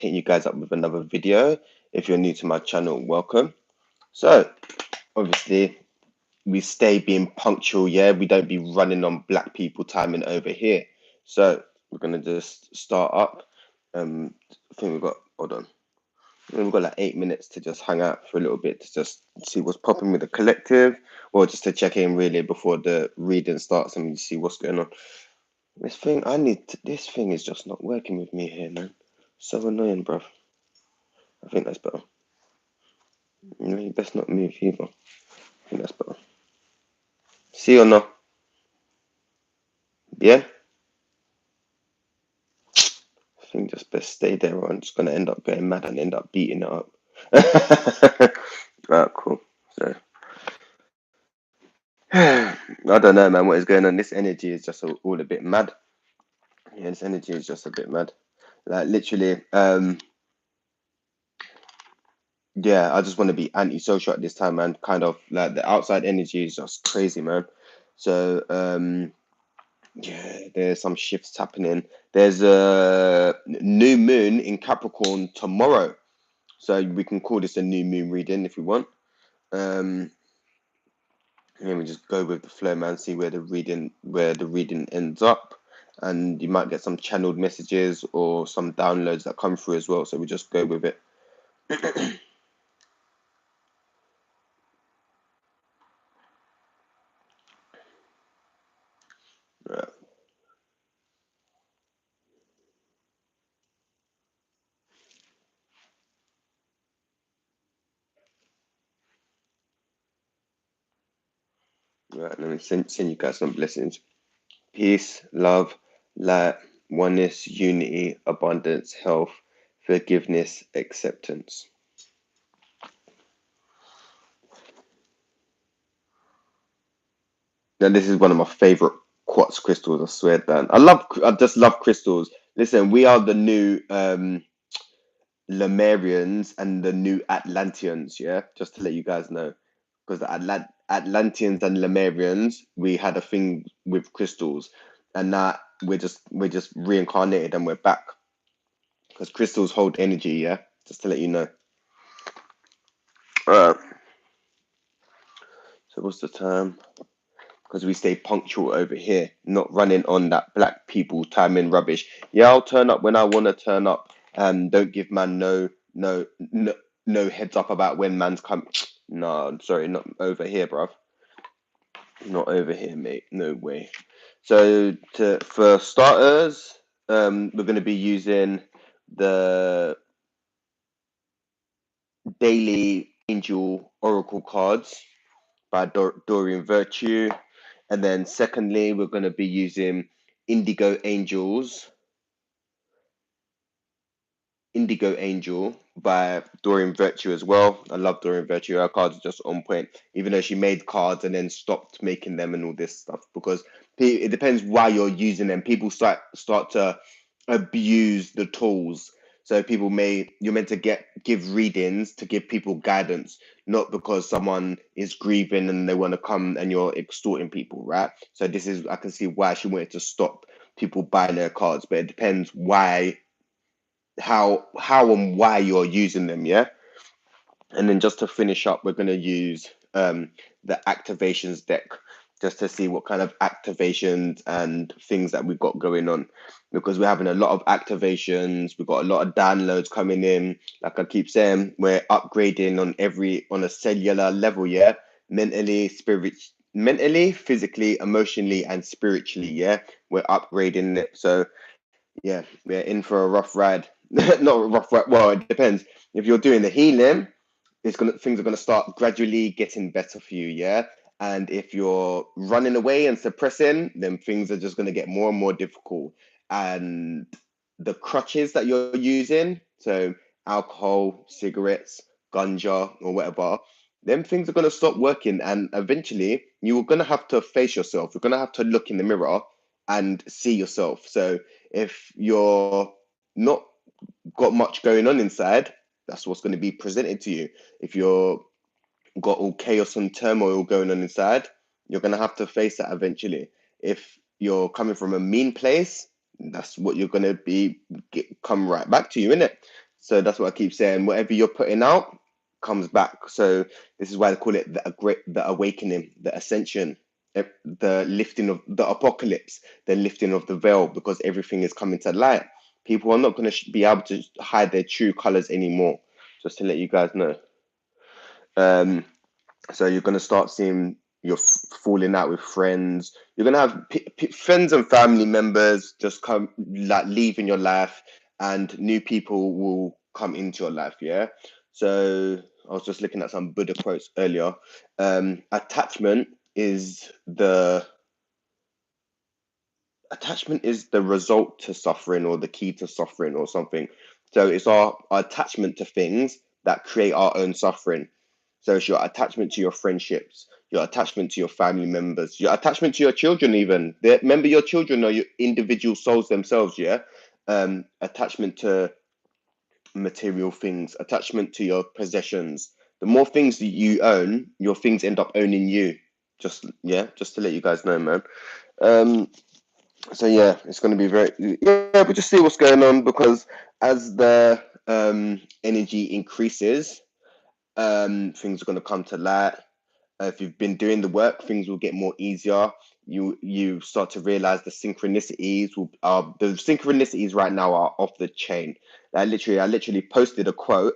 hitting you guys up with another video. If you're new to my channel, welcome. So obviously we stay being punctual, yeah. We don't be running on black people timing over here. So we're gonna just start up. I think we've got, hold on. We've got like 8 minutes to just hang out for a little bit to just see what's popping with the collective, or just to check in really before the reading starts and we see what's going on. This thing is just not working with me here, man. So annoying, bruv. I think that's better. No, you best not move either. I think that's better. See or no? Yeah? I think just best stay there or I'm just gonna end up getting mad and end up beating it up. Alright, cool. So I don't know, man, what is going on. This energy is just all a bit mad. Yeah, this energy is just a bit mad. Like literally, yeah, I just want to be antisocial at this time, man. Kind of like the outside energy is just crazy, man. So, yeah, there's some shifts happening. There's a new moon in Capricorn tomorrow, so we can call this a new moon reading if we want. Um, and we just go with the flow, man. See where the reading ends up, and you might get some channeled messages or some downloads that come through as well. So we just go with it. Right. Right, let me send you guys some blessings. Peace, love, light, oneness, unity, abundance, health, forgiveness, acceptance. Now, this is one of my favorite quartz crystals. I swear, Dan. I just love crystals. Listen, we are the new Lemurians and the new Atlanteans. Yeah, just to let you guys know, because the Atlanteans and Lemurians, we had a thing with crystals, and now we're just reincarnated and we're back because crystals hold energy. Yeah, just to let you know. Uh, so what's the time? Because we stay punctual over here, not running on that black people timing rubbish. Yeah, I'll turn up when I want to turn up, and don't give man no heads up about when man's come. No, I'm sorry, not over here, bruv. Not over here, mate. No way. So for starters, we're going to be using the daily angel oracle cards by Dorian Virtue. And then secondly, we're going to be using Indigo Angels, Indigo Angel by Dorian Virtue as well. I love Dorian Virtue. Her cards are just on point, even though she made cards and then stopped making them and all this stuff because it depends why you're using them. People start to abuse the tools. So you're meant to give readings to give people guidance, not because someone is grieving and they want to come and you're extorting people, right? So I can see why she wanted to stop people buying her cards, but it depends how and why you're using them, yeah. And then just to finish up, we're going to use the activations deck just to see what kind of activations and things that we've got going on because we're having a lot of activations. We've got a lot of downloads coming in. Like I keep saying, we're upgrading on a cellular level, yeah. Mentally, physically, emotionally, and spiritually, yeah. We're upgrading it. So yeah, we're in for a rough ride. Not a rough ride. Well, it depends. If you're doing the healing, things are gonna start gradually getting better for you, yeah. And if you're running away and suppressing, then things are just gonna get more and more difficult. And the crutches that you're using, so alcohol, cigarettes, ganja, or whatever, then things are gonna stop working, and eventually you're gonna have to face yourself. You're gonna have to look in the mirror and see yourself. So if you're not got much going on inside, that's what's going to be presented to you. If you're got all chaos and turmoil going on inside, you're going to have to face that eventually. If you're coming from a mean place, that's what you're going to come right back to you, innit? So that's what I keep saying. Whatever you're putting out comes back. So this is why they call it the awakening, the ascension, the lifting of the apocalypse, the lifting of the veil, because everything is coming to light. People are not going to be able to hide their true colors anymore. Just to let you guys know. Um, so you're going to start seeing you're falling out with friends. You're going to have friends and family members just come, like, leaving your life, and new people will come into your life. Yeah. So I was just looking at some Buddha quotes earlier. Attachment is the result to suffering, or the key to suffering, or something. So it's our attachment to things that create our own suffering. So it's your attachment to your friendships, your attachment to your family members, your attachment to your children, even. Remember, your children are your individual souls themselves, yeah? Attachment to material things, attachment to your possessions. The more things that you own, your things end up owning you. Just to let you guys know, man. Um, so yeah, it's going to be but just see what's going on, because as the energy increases, things are going to come to light. If you've been doing the work, things will get more easier. You start to realize the synchronicities right now are off the chain. I literally posted a quote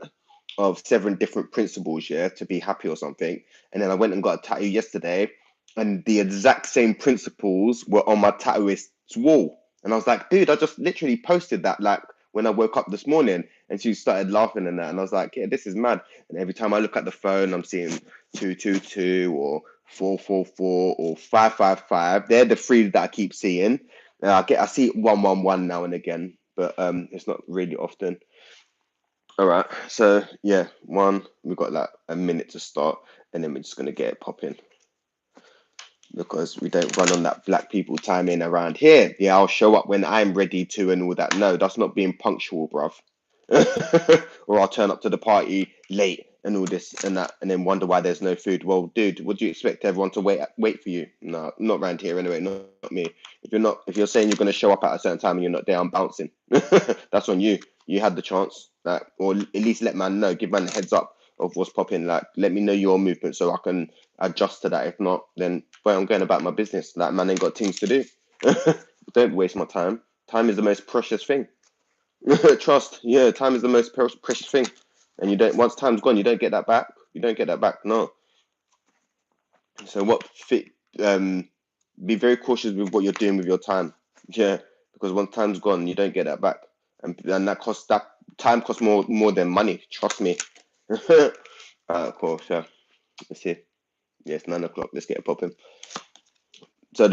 of 7 different principles, yeah, to be happy or something, and then I went and got a tattoo yesterday, and the exact same principles were on my tattooist's wall, and I was like, dude, I just literally posted that, like, when I woke up this morning, and she started laughing and that, and I was like, yeah, this is mad. And every time I look at the phone, I'm seeing 222 or 444 or 555. They're the three that I keep seeing. I see 111 now and again, but it's not really often. All right, so yeah, we've got like a minute to start, and then we're just gonna get it popping, because we don't run on that black people timing around here. Yeah, I'll show up when I'm ready to and all that. No, that's not being punctual, bruv. Or I'll turn up to the party late and all this and that, and then wonder why there's no food. Well, dude, would you expect everyone to wait for you? No, not around here anyway. Not me. If you're saying you're going to show up at a certain time and you're not there, I'm bouncing. That's on you. You had the chance, like, or at least let man know, give man a heads up of what's popping. Like, let me know your movement so I can adjust to that. If not, then well, I'm going about my business. Like, man ain't got things to do. Don't waste my time. Time is the most precious thing. Trust, yeah, time is the most precious thing, and you don't. Once time's gone, you don't get that back. You don't get that back. No. So be very cautious with what you're doing with your time. Yeah, because once time's gone, you don't get that back, and that time costs more than money. Trust me. Cool. So let's see. Yeah, it's 9 o'clock. Let's get it popping. So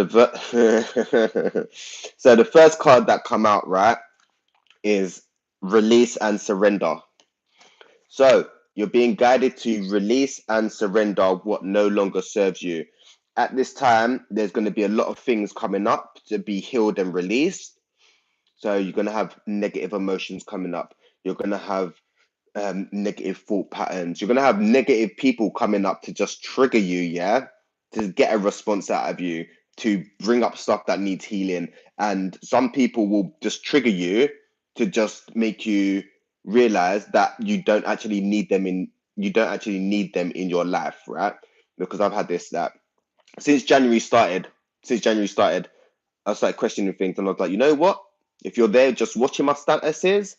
so the first card that come out, right, is release and surrender. So you're being guided to release and surrender what no longer serves you. At this time, there's going to be a lot of things coming up to be healed and released. So you're going to have negative emotions coming up. You're going to have negative thought patterns. You're going to have negative people coming up to just trigger you, yeah? To get a response out of you, to bring up stuff that needs healing. And some people will just trigger you to just make you realize that you don't actually need them in your life, right? Because I've had this, that since January started, I started questioning things, and I was like, you know what? If you're there just watching my statuses,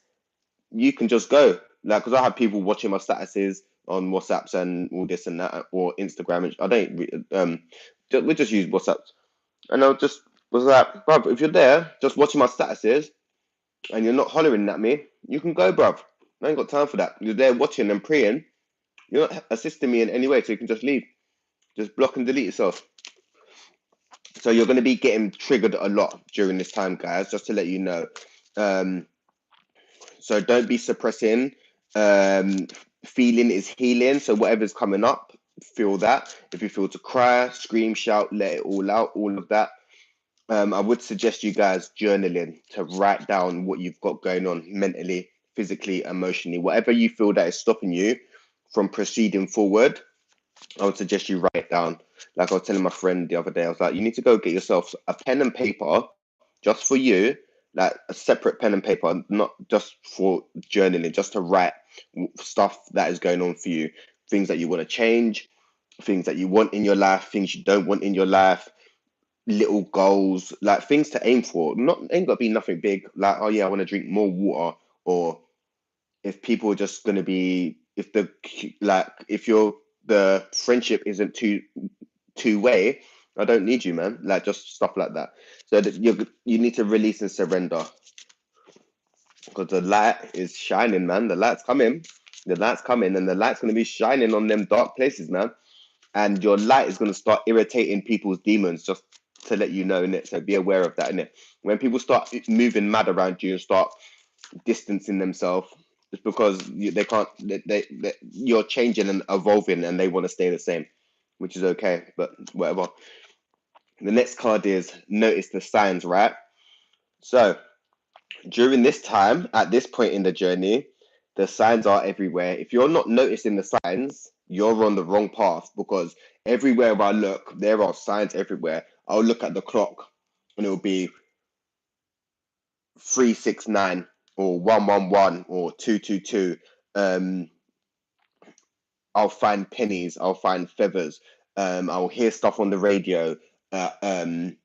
you can just go. Like, because I have people watching my statuses on WhatsApps and all this and that, or Instagram. And I we just use WhatsApp, and I just was like, bruv, if you're there just watching my statuses and you're not hollering at me, you can go, bruv. I ain't got time for that. You're there watching and praying. You're not assisting me in any way, so you can just leave. Just block and delete yourself. So you're going to be getting triggered a lot during this time, guys, just to let you know. So don't be suppressing. Feeling is healing. So whatever's coming up, feel that. If you feel to cry, scream, shout, let it all out, all of that. I would suggest you guys journaling, to write down what you've got going on mentally, physically, emotionally, whatever you feel that is stopping you from proceeding forward. I would suggest you write it down. Like I was telling my friend the other day, I was like, you need to go get yourself a pen and paper just for you, like a separate pen and paper, not just for journaling, just to write stuff that is going on for you, things that you want to change, things that you want in your life, things you don't want in your life, little goals, like things to aim for. Not ain't got to be nothing big. Like, oh yeah, I want to drink more water, or if people are just going to be, if the like, if you're the friendship isn't two way, I don't need you, man. Like just stuff like that. So that you need to release and surrender because the light is shining, man. The light's coming. The light's coming, and the light's going to be shining on them dark places, man. And your light is going to start irritating people's demons, just to let you know, innit? So be aware of that, innit? When people start moving mad around you and start distancing themselves, it's because they can't, you're changing and evolving and they want to stay the same, which is okay, but whatever. The next card is notice the signs, right? So during this time, at this point in the journey, the signs are everywhere. If you're not noticing the signs, you're on the wrong path because everywhere I look, there are signs everywhere. I'll look at the clock and it'll be 369 or 111 or 222. Um, I'll find pennies, I'll find feathers, I'll hear stuff on the radio. Uh, um,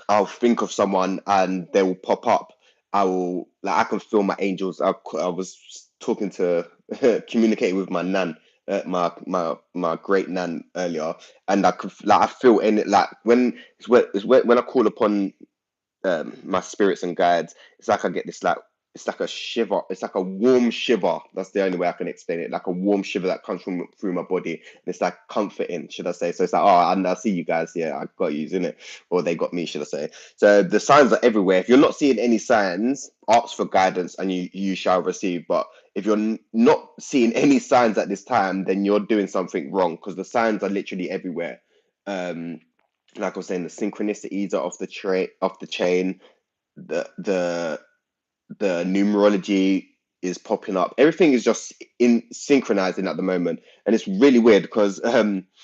I'll think of someone and they will pop up. I will like I can feel my angels. I was talking to communicating with my nan, my great nan earlier, and I could like I feel in it like when I call upon my spirits and guides, it's like I get this like it's like a shiver. It's like a warm shiver. That's the only way I can explain it. Like a warm shiver that comes from through my body. And it's like comforting, should I say? So it's like, oh, and I see you guys. Yeah, I got you, isn't it? Or they got me, should I say? So the signs are everywhere. If you're not seeing any signs, ask for guidance, and you shall receive. But if you're not seeing any signs at this time, then you're doing something wrong because the signs are literally everywhere. Um, like I was saying, the synchronicities are off the chain. The the numerology is popping up. Everything is just in synchronizing at the moment, and it's really weird because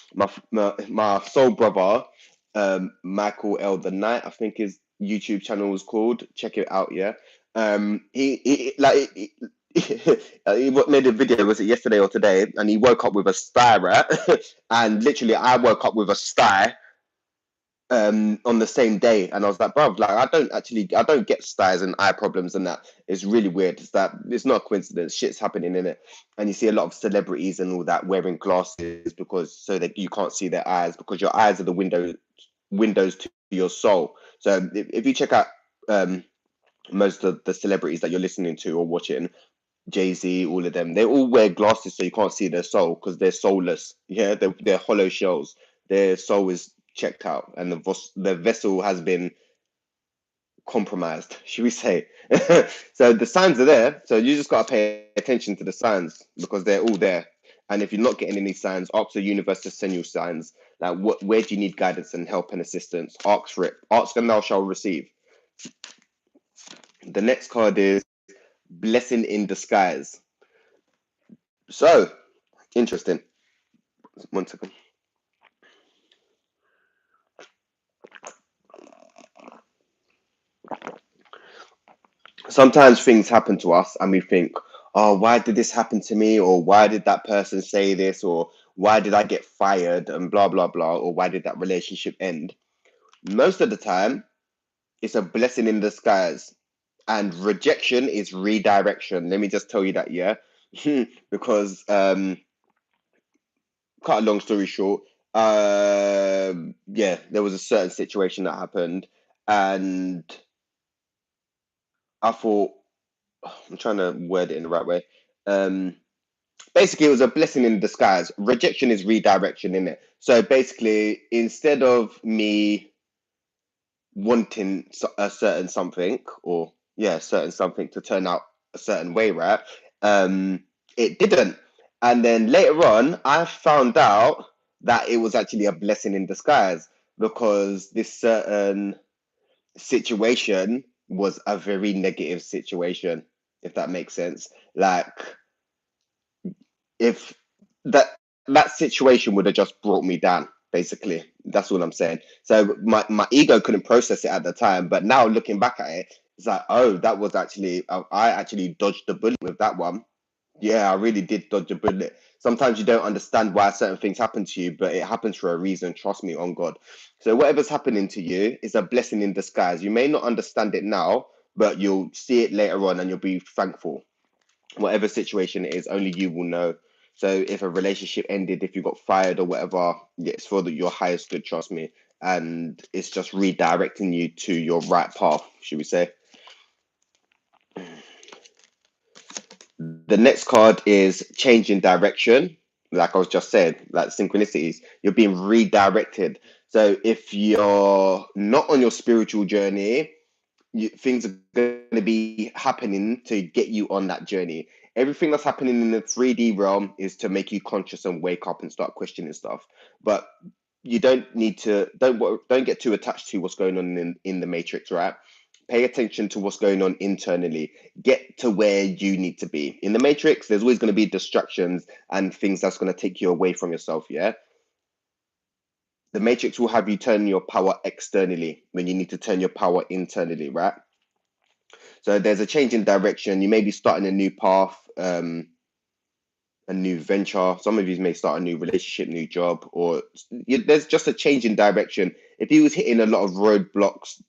my soul brother, Michael L. the Knight, I think his YouTube channel is called. Check it out, yeah. He like. He made a video, was it yesterday or today? And he woke up with a sty, right? And literally, I woke up with a sty on the same day, and I was like, bruv, like I don't get styes and eye problems and that. It's really weird. It's that it's not a coincidence. Shit's happening in it, and you see a lot of celebrities and all that wearing glasses because so that you can't see their eyes because your eyes are the windows to your soul. So if you check out most of the celebrities that you're listening to or watching, Jay-Z, all of them, they all wear glasses so you can't see their soul because they're soulless. Yeah, they're hollow shells. Their soul is checked out and the vessel has been compromised, should we say. So the signs are there. So you just got to pay attention to the signs because they're all there. And if you're not getting any signs, ask the universe to send you signs. Like where do you need guidance and help and assistance? Ask for it. Ask and thou shalt receive. The next card is blessing in disguise. So interesting. 1 second. Sometimes things happen to us and we think, oh, why did this happen to me? Or why did that person say this? Or why did I get fired? And blah, blah, blah. Or why did that relationship end? Most of the time, it's a blessing in disguise. And rejection is redirection. Let me just tell you that, yeah? Because, cut a long story short, yeah, there was a certain situation that happened. And I thought, I'm trying to word it in the right way. Um, Basically, it was a blessing in disguise. Rejection is redirection in it. So basically, instead of me wanting a certain something, or yeah, certain something to turn out a certain way, right? Um, it didn't. And then later on, I found out that it was actually a blessing in disguise because this certain situation was a very negative situation, if that makes sense. Like if that that situation would have just brought me down, basically. That's all I'm saying. So my ego couldn't process it at the time, but now looking back at it, It's like, oh, that was actually, I actually dodged the bullet with that one. Yeah, I really did dodge a bullet. Sometimes you don't understand why certain things happen to you, but it happens for a reason. Trust me, on God. So whatever's happening to you is a blessing in disguise. You may not understand it now, but you'll see it later on and you'll be thankful. Whatever situation it is, only you will know. So if a relationship ended, if you got fired or whatever, yeah, it's for your highest good, trust me. And it's just redirecting you to your right path, should we say. The next card is changing direction. Like I was just said, like synchronicities, you're being redirected. So if you're not on your spiritual journey, things are going to be happening to get you on that journey. Everything that's happening in the 3D realm is to make you conscious and wake up and start questioning stuff. But you don't need to don't get too attached to what's going on in the matrix, right? Pay attention to what's going on internally. Get to where you need to be. In the matrix, there's always going to be distractions and things that's going to take you away from yourself, yeah? The matrix will have you turn your power externally when you need to turn your power internally, right? So there's a change in direction. You may be starting a new path, a new venture. Some of you may start a new relationship, new job, or there's just a change in direction. If he was hitting a lot of roadblocks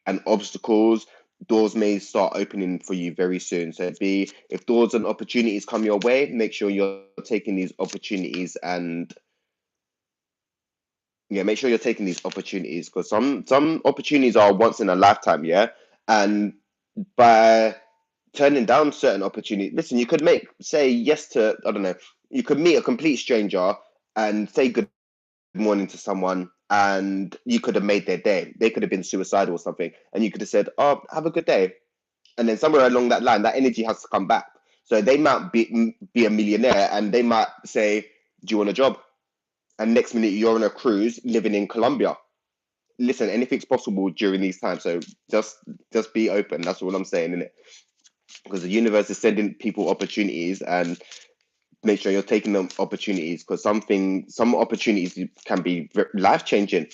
and obstacles, doors may start opening for you very soon. So if doors and opportunities come your way, make sure you're taking these opportunities and yeah, make sure you're taking these opportunities because some opportunities are once in a lifetime, yeah. And by turning down certain opportunities, listen, you could say yes to, I don't know, you could meet a complete stranger and say good morning to someone and you could have made their day. They could have been suicidal or something, and you could have said, "Oh, have a good day." And then somewhere along that line, that energy has to come back. So they might be a millionaire and they might say, "Do you want a job?" And next minute you're on a cruise living in Colombia. Listen, anything's possible during these times. So just be open. That's all I'm saying, innit? Because the universe is sending people opportunities, and make sure you're taking them opportunities because some opportunities can be life changing.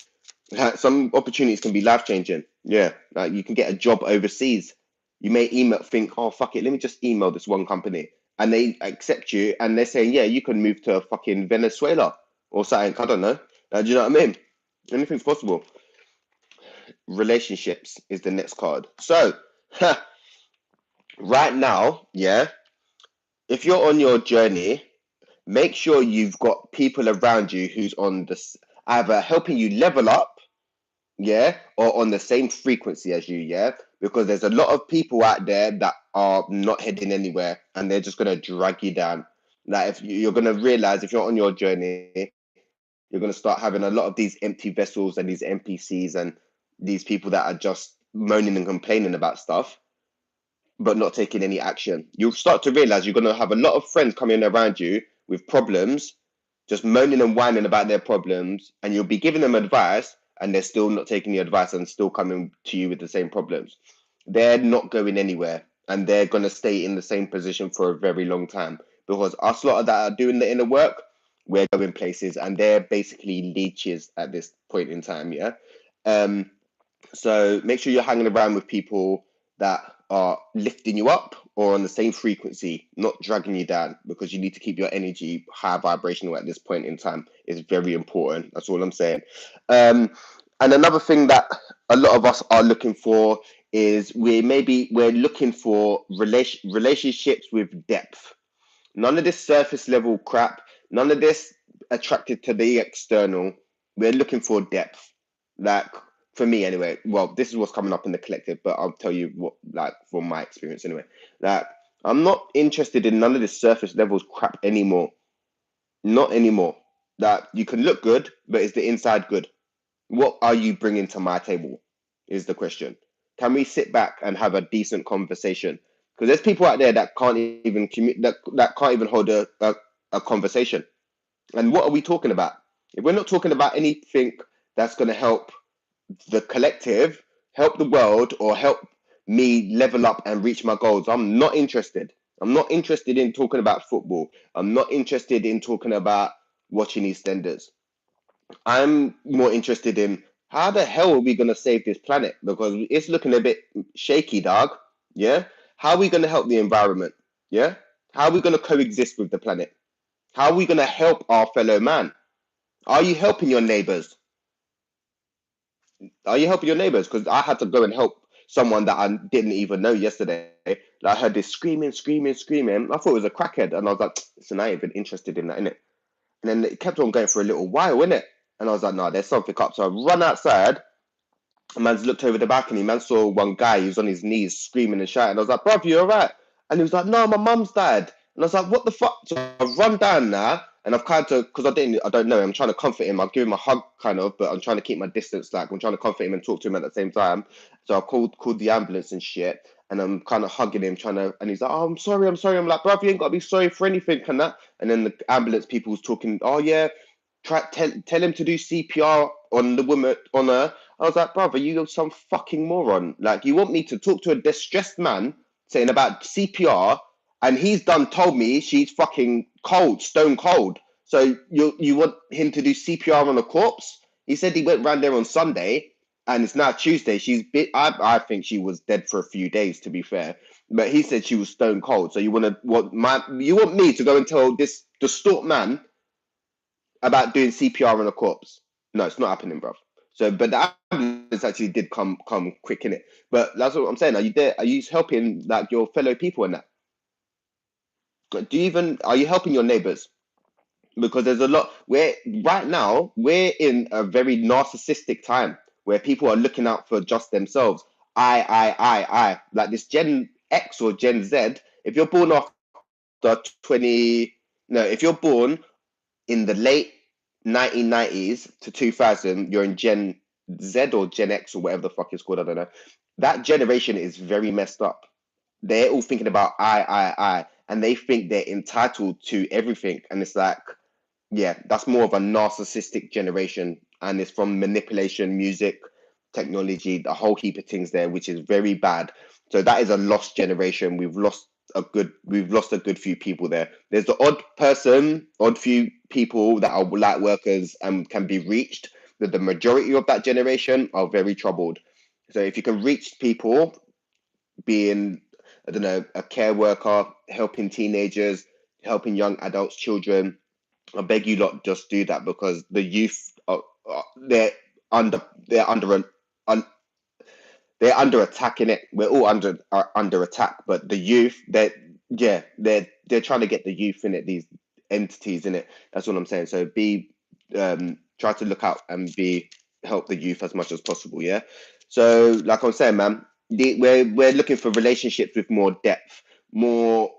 Some opportunities can be life changing. Yeah, like you can get a job overseas. You may think, oh fuck it, let me just email this one company, and they accept you, and they're saying, yeah, you can move to fucking Venezuela or something. I don't know. Do you know what I mean? Anything's possible. Relationships is the next card. So right now, yeah, if you're on your journey, make sure you've got people around you who's on this either helping you level up, yeah, or on the same frequency as you, yeah, because there's a lot of people out there that are not heading anywhere and they're just going to drag you down. Like if you're going to realize if you're on your journey, you're going to start having a lot of these empty vessels and these NPCs and these people that are just moaning and complaining about stuff but not taking any action. You'll start to realize you're going to have a lot of friends coming around you with problems, just moaning and whining about their problems, and you'll be giving them advice, and they're still not taking the advice and still coming to you with the same problems. They're not going anywhere, and they're going to stay in the same position for a very long time because us lot that are doing the inner work, we're going places, and they're basically leeches at this point in time. Yeah. Um, so make sure you're hanging around with people that are lifting you up or on the same frequency, not dragging you down, because you need to keep your energy high vibrational at this point in time. Is very important. That's all I'm saying. Um, and another thing that a lot of us are looking for is we're looking for relationships with depth. None of this surface level crap. None of this attracted to the external. We're looking for depth. Like for me anyway. Well, this is what's coming up in the collective, but I'll tell you what, like from my experience anyway. Like I'm not interested in none of this surface levels crap anymore. Not anymore. That you can look good, but is the inside good? What are you bringing to my table? Is the question. Can we sit back and have a decent conversation? Because there's people out there that can't even that can't even hold a conversation. And what are we talking about? If we're not talking about anything that's going to help the collective, help the world, or help me level up and reach my goals, I'm not interested. I'm not interested in talking about football. I'm not interested in talking about watching EastEnders. I'm more interested in how the hell are we gonna save this planet? Because it's looking a bit shaky, dog. Yeah. How are we gonna help the environment? Yeah. How are we gonna coexist with the planet? How are we gonna help our fellow man? Are you helping your neighbors? Are you helping your neighbors? Because I had to go and help someone that I didn't even know yesterday. Like, I heard this screaming, screaming, screaming. I thought it was a crackhead, and I was like, "Listen, I ain't even interested in that, innit?" And then it kept on going for a little while, innit? And I was like, "No, there's something up." So I run outside. A man's looked over the balcony. Man saw one guy. He was on his knees, screaming and shouting. I was like, "Bruv, you alright?" And he was like, "No, my mum's died." And I was like, "What the fuck?" So I've run down now, and I've kind of, because I don't know. I'm trying to comfort him. I'll give him a hug, kind of, but I'm trying to keep my distance. Like, I'm trying to comfort him and talk to him at the same time. So I called the ambulance and shit, and I'm kind of hugging him, trying to, and he's like, "Oh, I'm sorry, I'm sorry." I'm like, "Bruv, you ain't got to be sorry for anything," and that. And then the ambulance people was talking. "Oh yeah, tell him to do CPR on the woman on her." I was like, "Brother, you some fucking moron. Like, you want me to talk to a distressed man saying about CPR, and he's done told me she's fucking cold, stone cold. So you want him to do CPR on a corpse?" He said he went round there on Sunday, and it's now Tuesday. I think she was dead for a few days, to be fair. But he said she was stone cold. So you you want me to go and tell this distraught man about doing CPR on a corpse? No, it's not happening, bro. So, but the ambulance actually did come quick in it. But that's what I'm saying. Are you there? Are you helping like your fellow people in that? Are you helping your neighbors? Because there's a lot where right now we're in a very narcissistic time where people are looking out for just themselves. I. Like this Gen X or Gen Z. If you're born after 20, no, if you're born in the late 1990s to 2000, you're in Gen Z or Gen X or whatever the fuck it's called. I don't know. That generation is very messed up. They're all thinking about I, and they think they're entitled to everything. And it's like, yeah, that's more of a narcissistic generation, and it's from manipulation, music, technology, the whole heap of things there, which is very bad. So that is a lost generation. We've lost a good few people there. There's the odd few people that are light workers and can be reached, but the majority of that generation are very troubled. So if you can reach people, being, I don't know, a care worker, helping teenagers, helping young adults, children, I beg you lot, just do that, because the youth they're under they're under an un, they're under attack in it. We're all under attack, but the youth, they're trying to get the youth in it, these entities in it. That's what I'm saying. So try to look out and help the youth as much as possible. Yeah. So like I'm saying, man, we're looking for relationships with more depth, more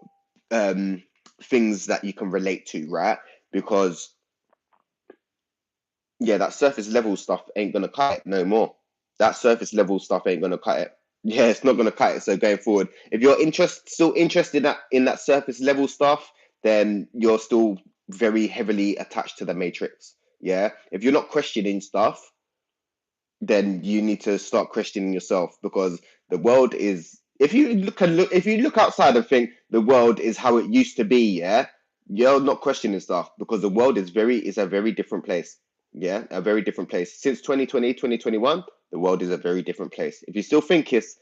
um things that you can relate to, right? Because yeah, that surface level stuff ain't gonna cut it no more. That surface level stuff ain't gonna cut it. Yeah, it's not gonna cut it. So going forward, if you're still interested in that surface level stuff, then you're still very heavily attached to the matrix. Yeah. If you're not questioning stuff, then you need to start questioning yourself, because the world is, if you look outside and think the world is how it used to be, yeah, you're not questioning stuff, because the world is a very different place. Yeah, a very different place. Since 2020, 2021, the world is a very different place. If you still think it's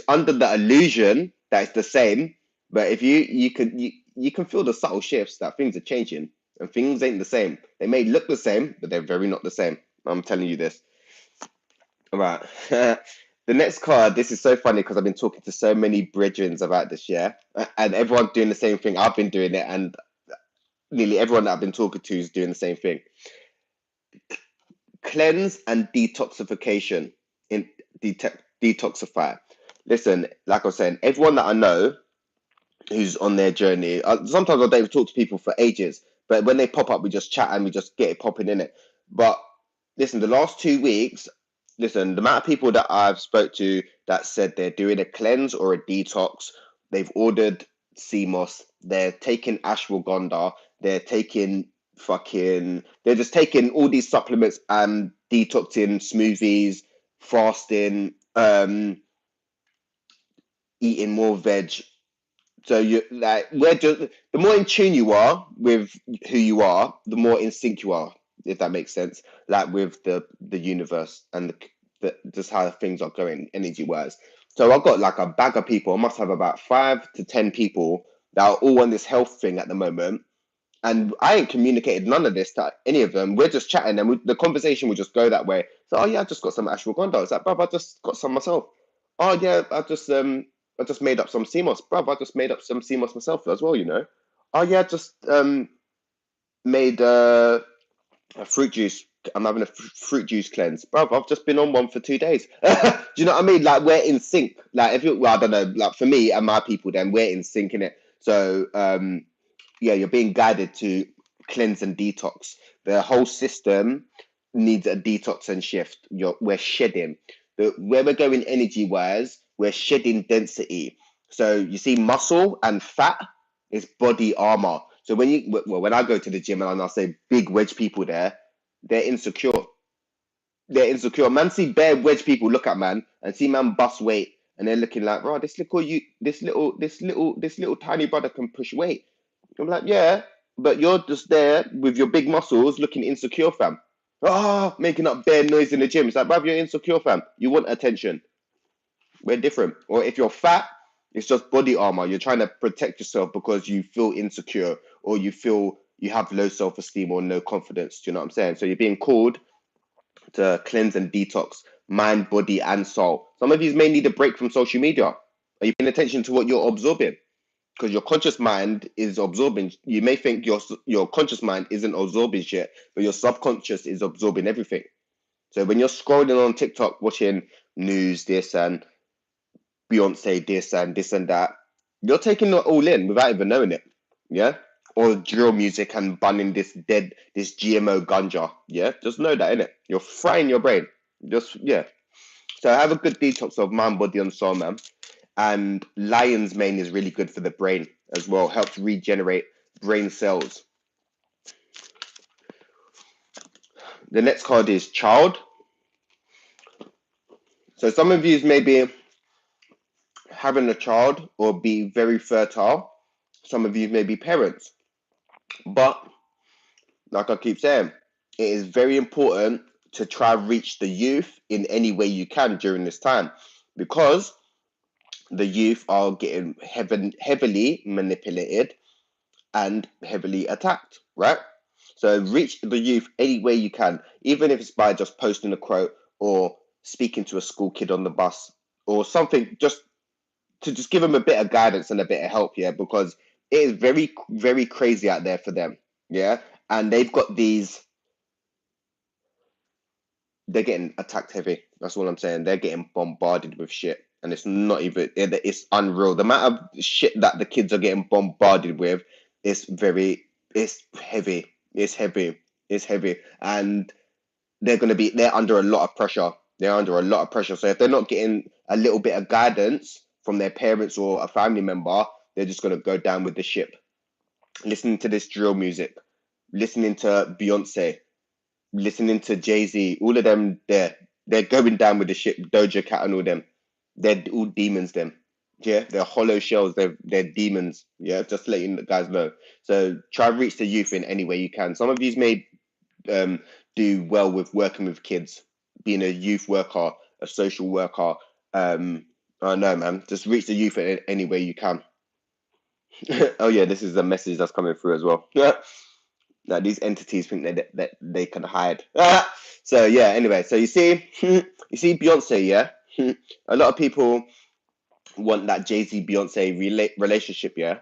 under the illusion that it's the same, but if you can feel the subtle shifts that things are changing, and things ain't the same. They may look the same, but they're very not the same. I'm telling you this. All right. The next card, this is so funny because I've been talking to so many brethrens about this, yeah? And everyone's doing the same thing. I've been doing it, and nearly everyone that I've been talking to is doing the same thing. Cleanse and detoxification. In detoxify. Listen, like I was saying, everyone that I know who's on their journey, sometimes I don't even talk to people for ages, but when they pop up, we just chat and we just get it popping in it. But listen, the last 2 weeks, listen, the amount of people that I've spoke to that said they're doing a cleanse or a detox, they've ordered CMOS, they're taking ashwagandha, they're taking they're just taking all these supplements and detoxing, smoothies, fasting, eating more veg. So you like we're just the more in tune you are with who you are, the more in sync you are. if that makes sense. Like with the universe and the just how things are going energy wise. So I've got like a bag of people. I must have about 5 to 10 people that are all on this health thing at the moment. And I ain't communicated none of this to any of them. We're just chatting, and the conversation will just go that way. So, oh yeah, I just got some ashwagandha. It's like, bruv, I just got some myself. Oh yeah, I just made up some CMOS, bruv. I just made up some CMOS myself as well. Oh yeah, I just made a fruit juice. I'm having a fruit juice cleanse, bruv. I've just been on one for 2 days. Do you know what I mean? Like we're in sync. Like if you, well, I don't know. Like for me and my people, then we're in sync in it. So yeah, you're being guided to cleanse and detox. The whole system needs a detox and shift. We're shedding. Where we're going energy wise, we're shedding density. So you see, muscle and fat is body armor. So when I go to the gym and I say big wedge people there, they're insecure. They're insecure. Man, see bare wedge people look at man and see man bust weight, and they're looking like, bro, this little tiny brother can push weight. I'm like, yeah, but you're just there with your big muscles looking insecure, fam. Making up bare noise in the gym. It's like, bruv, you're insecure, fam. You want attention. We're different. Or if you're fat, it's just body armor. You're trying to protect yourself because you feel insecure or you feel you have low self esteem or no confidence. Do you know what I'm saying? So you're being called to cleanse and detox mind, body, and soul. Some of you may need a break from social media. Are you paying attention to what you're absorbing? Because your conscious mind is absorbing. You may think your conscious mind isn't absorbing shit, but your subconscious is absorbing everything. So when you're scrolling on TikTok, watching news, this and Beyonce, this and that, you're taking it all in without even knowing it. Yeah. Or drill music and bunning this GMO ganja. Yeah. Just know that, innit? You're frying your brain. Just, yeah. So have a good detox of mind, body, and soul, man. And lion's mane is really good for the brain as well. Helps regenerate brain cells. The next card is child. So some of you may be having a child or be very fertile. Some of you may be parents. But like I keep saying, it is very important to try reach the youth in any way you can during this time, because the youth are getting heavily manipulated and heavily attacked, right? So reach the youth any way you can, even if it's by just posting a quote or speaking to a school kid on the bus or something, just to just give them a bit of guidance and a bit of help, yeah, because it is very, very crazy out there for them, yeah, and they've got they're getting attacked heavy. That's all I'm saying. They're getting bombarded with shit, and it's not even. It's unreal. The amount of shit that the kids are getting bombarded with is very. It's heavy. It's heavy. It's heavy, and they're under a lot of pressure. They're under a lot of pressure. So if they're not getting a little bit of guidance from their parents or a family member, they're just gonna go down with the ship. Listening to this drill music, listening to Beyonce, listening to Jay-Z, all of them, they're going down with the ship. Doja Cat and all them, they're all demons. Them, yeah, they're hollow shells. They're demons. Yeah, just letting the guys know. So try and reach the youth in any way you can. Some of you may um, do well with working with kids, being a youth worker, a social worker. I don't know, man. Just reach the youth in any way you can. Oh yeah, this is a message that's coming through as well. Now these entities think that they can hide. So yeah, anyway, so you see, you see Beyonce, yeah. A lot of people want that Jay-Z Beyonce relationship, yeah,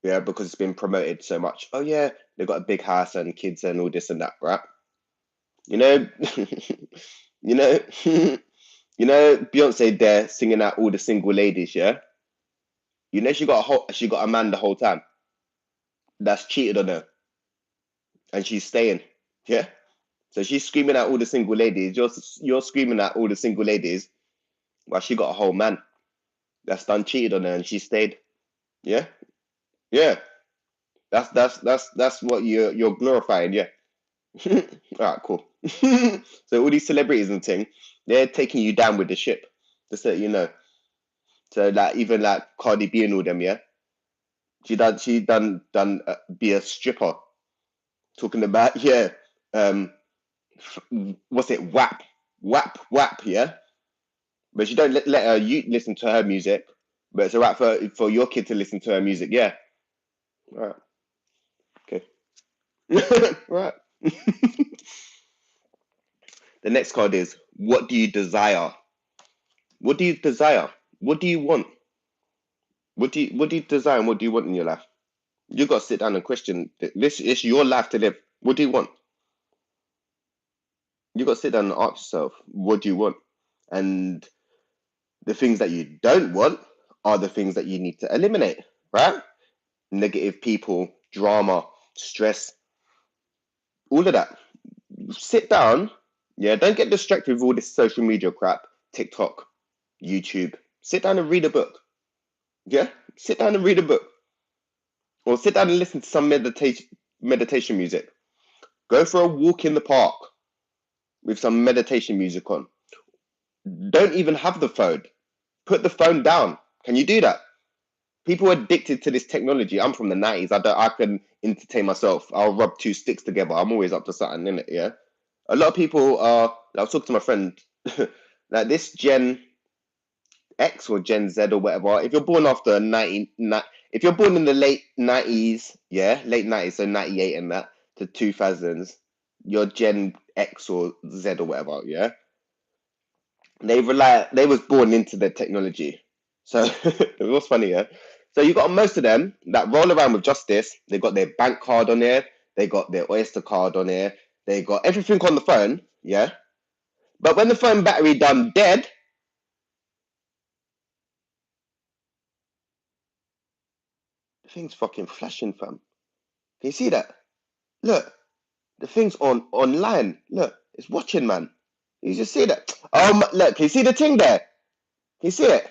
yeah, because it's been promoted so much. Oh yeah, they've got a big house and kids and all this and that, right? You know, you know, you know, Beyonce there singing out all the single ladies, yeah. You know, she got a man the whole time that's cheated on her, and she's staying, yeah. So she's screaming at all the single ladies. You're screaming at all the single ladies. Well, she got a whole man that's done cheated on her and she stayed. Yeah, yeah. That's what you're glorifying. Yeah. All right, cool. So all these celebrities and thing, they're taking you down with the ship. Just so you know. So like even like Cardi B and all them, yeah. She done be a stripper. Talking about yeah. um, what's it? WAP, yeah. But you don't let her you listen to her music, but it's alright for your kid to listen to her music. Yeah, right, okay, right. The next card is, what do you desire? What do you desire? What do you want? What do you desire and what do you want in your life? You got to sit down and question this. It's your life to live. What do you want? You got to sit down and ask yourself, what do you want? And the things that you don't want are the things that you need to eliminate, right? Negative people, drama, stress, all of that. Sit down. Yeah, don't get distracted with all this social media crap, TikTok, YouTube. Sit down and read a book. Yeah, sit down and read a book, or sit down and listen to some meditation music. Go for a walk in the park with some meditation music on. Don't even have the phone. Put the phone down. Can you do that? People are addicted to this technology. I'm from the 90s. I can entertain myself. I'll rub two sticks together. I'm always up to something in it, yeah. A lot of people are, I was talking to my friend, like this Gen X or Gen Z or whatever, if you're born after 90, if you're born in the late 90s, yeah, late 90s, so 98 and that, to 2000s, you're Gen X or Z or whatever, yeah. They was born into the technology. So it was funny, yeah. So you got most of them that roll around with just this. They got their bank card on there, they got their Oyster card on there, they got everything on the phone, yeah. But when the phone battery done dead, the thing's fucking flashing, fam. Can you see that? Look, the thing's online. Look, it's watching, man. You just see that. Look, can you see the thing there? Can you see it?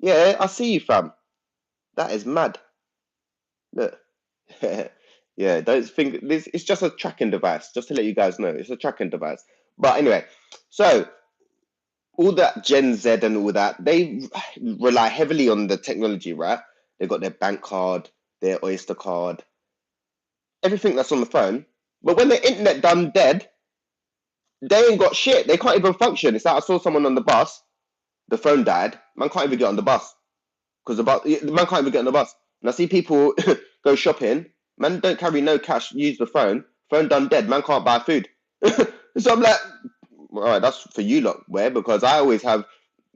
Yeah, I see you, fam. That is mad. Look. Yeah, don't think this. It's just a tracking device. Just to let you guys know, it's a tracking device. But anyway, so all that Gen Z and all that, they rely heavily on the technology, right? They got their bank card, their Oyster card, everything that's on the phone. But when the internet done dead, they ain't got shit. They can't even function. It's like I saw someone on the bus. The phone died. Man can't even get on the bus because the man can't even get on the bus. And I see people go shopping. Man don't carry no cash. Use the phone. Phone done dead. Man can't buy food. So I'm like, all right, that's for you lot. Where because I always have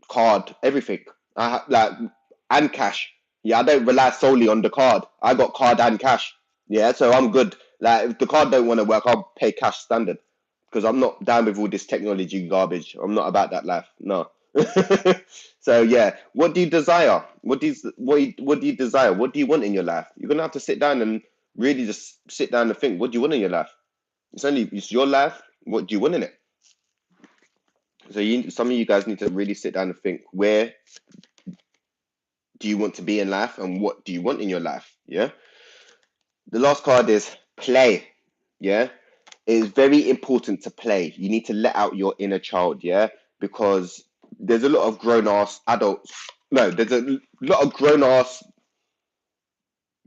card, everything. I have like and cash. Yeah, I don't rely solely on the card. I got card and cash. Yeah, so I'm good. Like if the card don't want to work, I'll pay cash standard because I'm not down with all this technology garbage. I'm not about that life. No. So yeah, what do you desire? What do you desire? What do you want in your life? You're gonna have to sit down and really just sit down and think. What do you want in your life? It's your life. What do you want in it? So some of you guys need to really sit down and think. Where do you want to be in life, and what do you want in your life? Yeah. The last card is play. Yeah. It is very important to play. You need to let out your inner child. Yeah, because there's a lot of grown ass adults. No, there's a lot of grown ass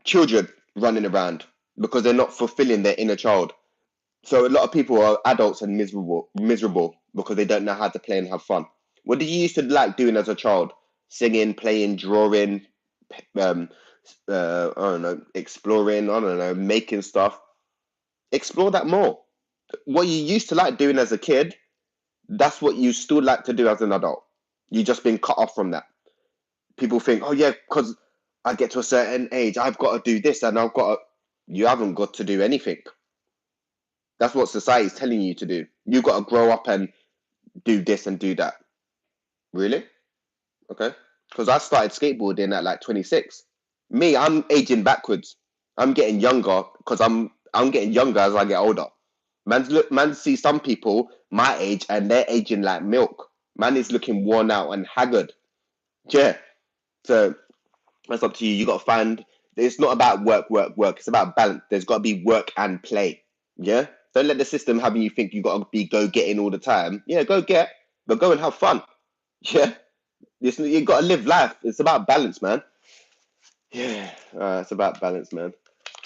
children running around because they're not fulfilling their inner child. So a lot of people are adults and miserable because they don't know how to play and have fun. What did you used to like doing as a child? Singing, playing, drawing, um, I don't know, exploring, I don't know, making stuff. Explore that more. What you used to like doing as a kid, that's what you still like to do as an adult. You just been cut off from that. People think, oh yeah, because I get to a certain age, I've got to do this and I've got to. You haven't got to do anything. That's what society's telling you to do. You've got to grow up and do this and do that. Really? Okay. Because I started skateboarding at like 26. Me, I'm aging backwards. I'm getting younger because I'm getting younger as I get older. Man, see some people my age and they're aging like milk. Man is looking worn out and haggard. Yeah. So that's up to you. You got to find. It's not about work, work, work. It's about balance. There's got to be work and play. Yeah. Don't let the system having you think you got to be go getting all the time. Yeah, go get, but go and have fun. Yeah. You got to live life. It's about balance, man. Yeah, it's about balance, man.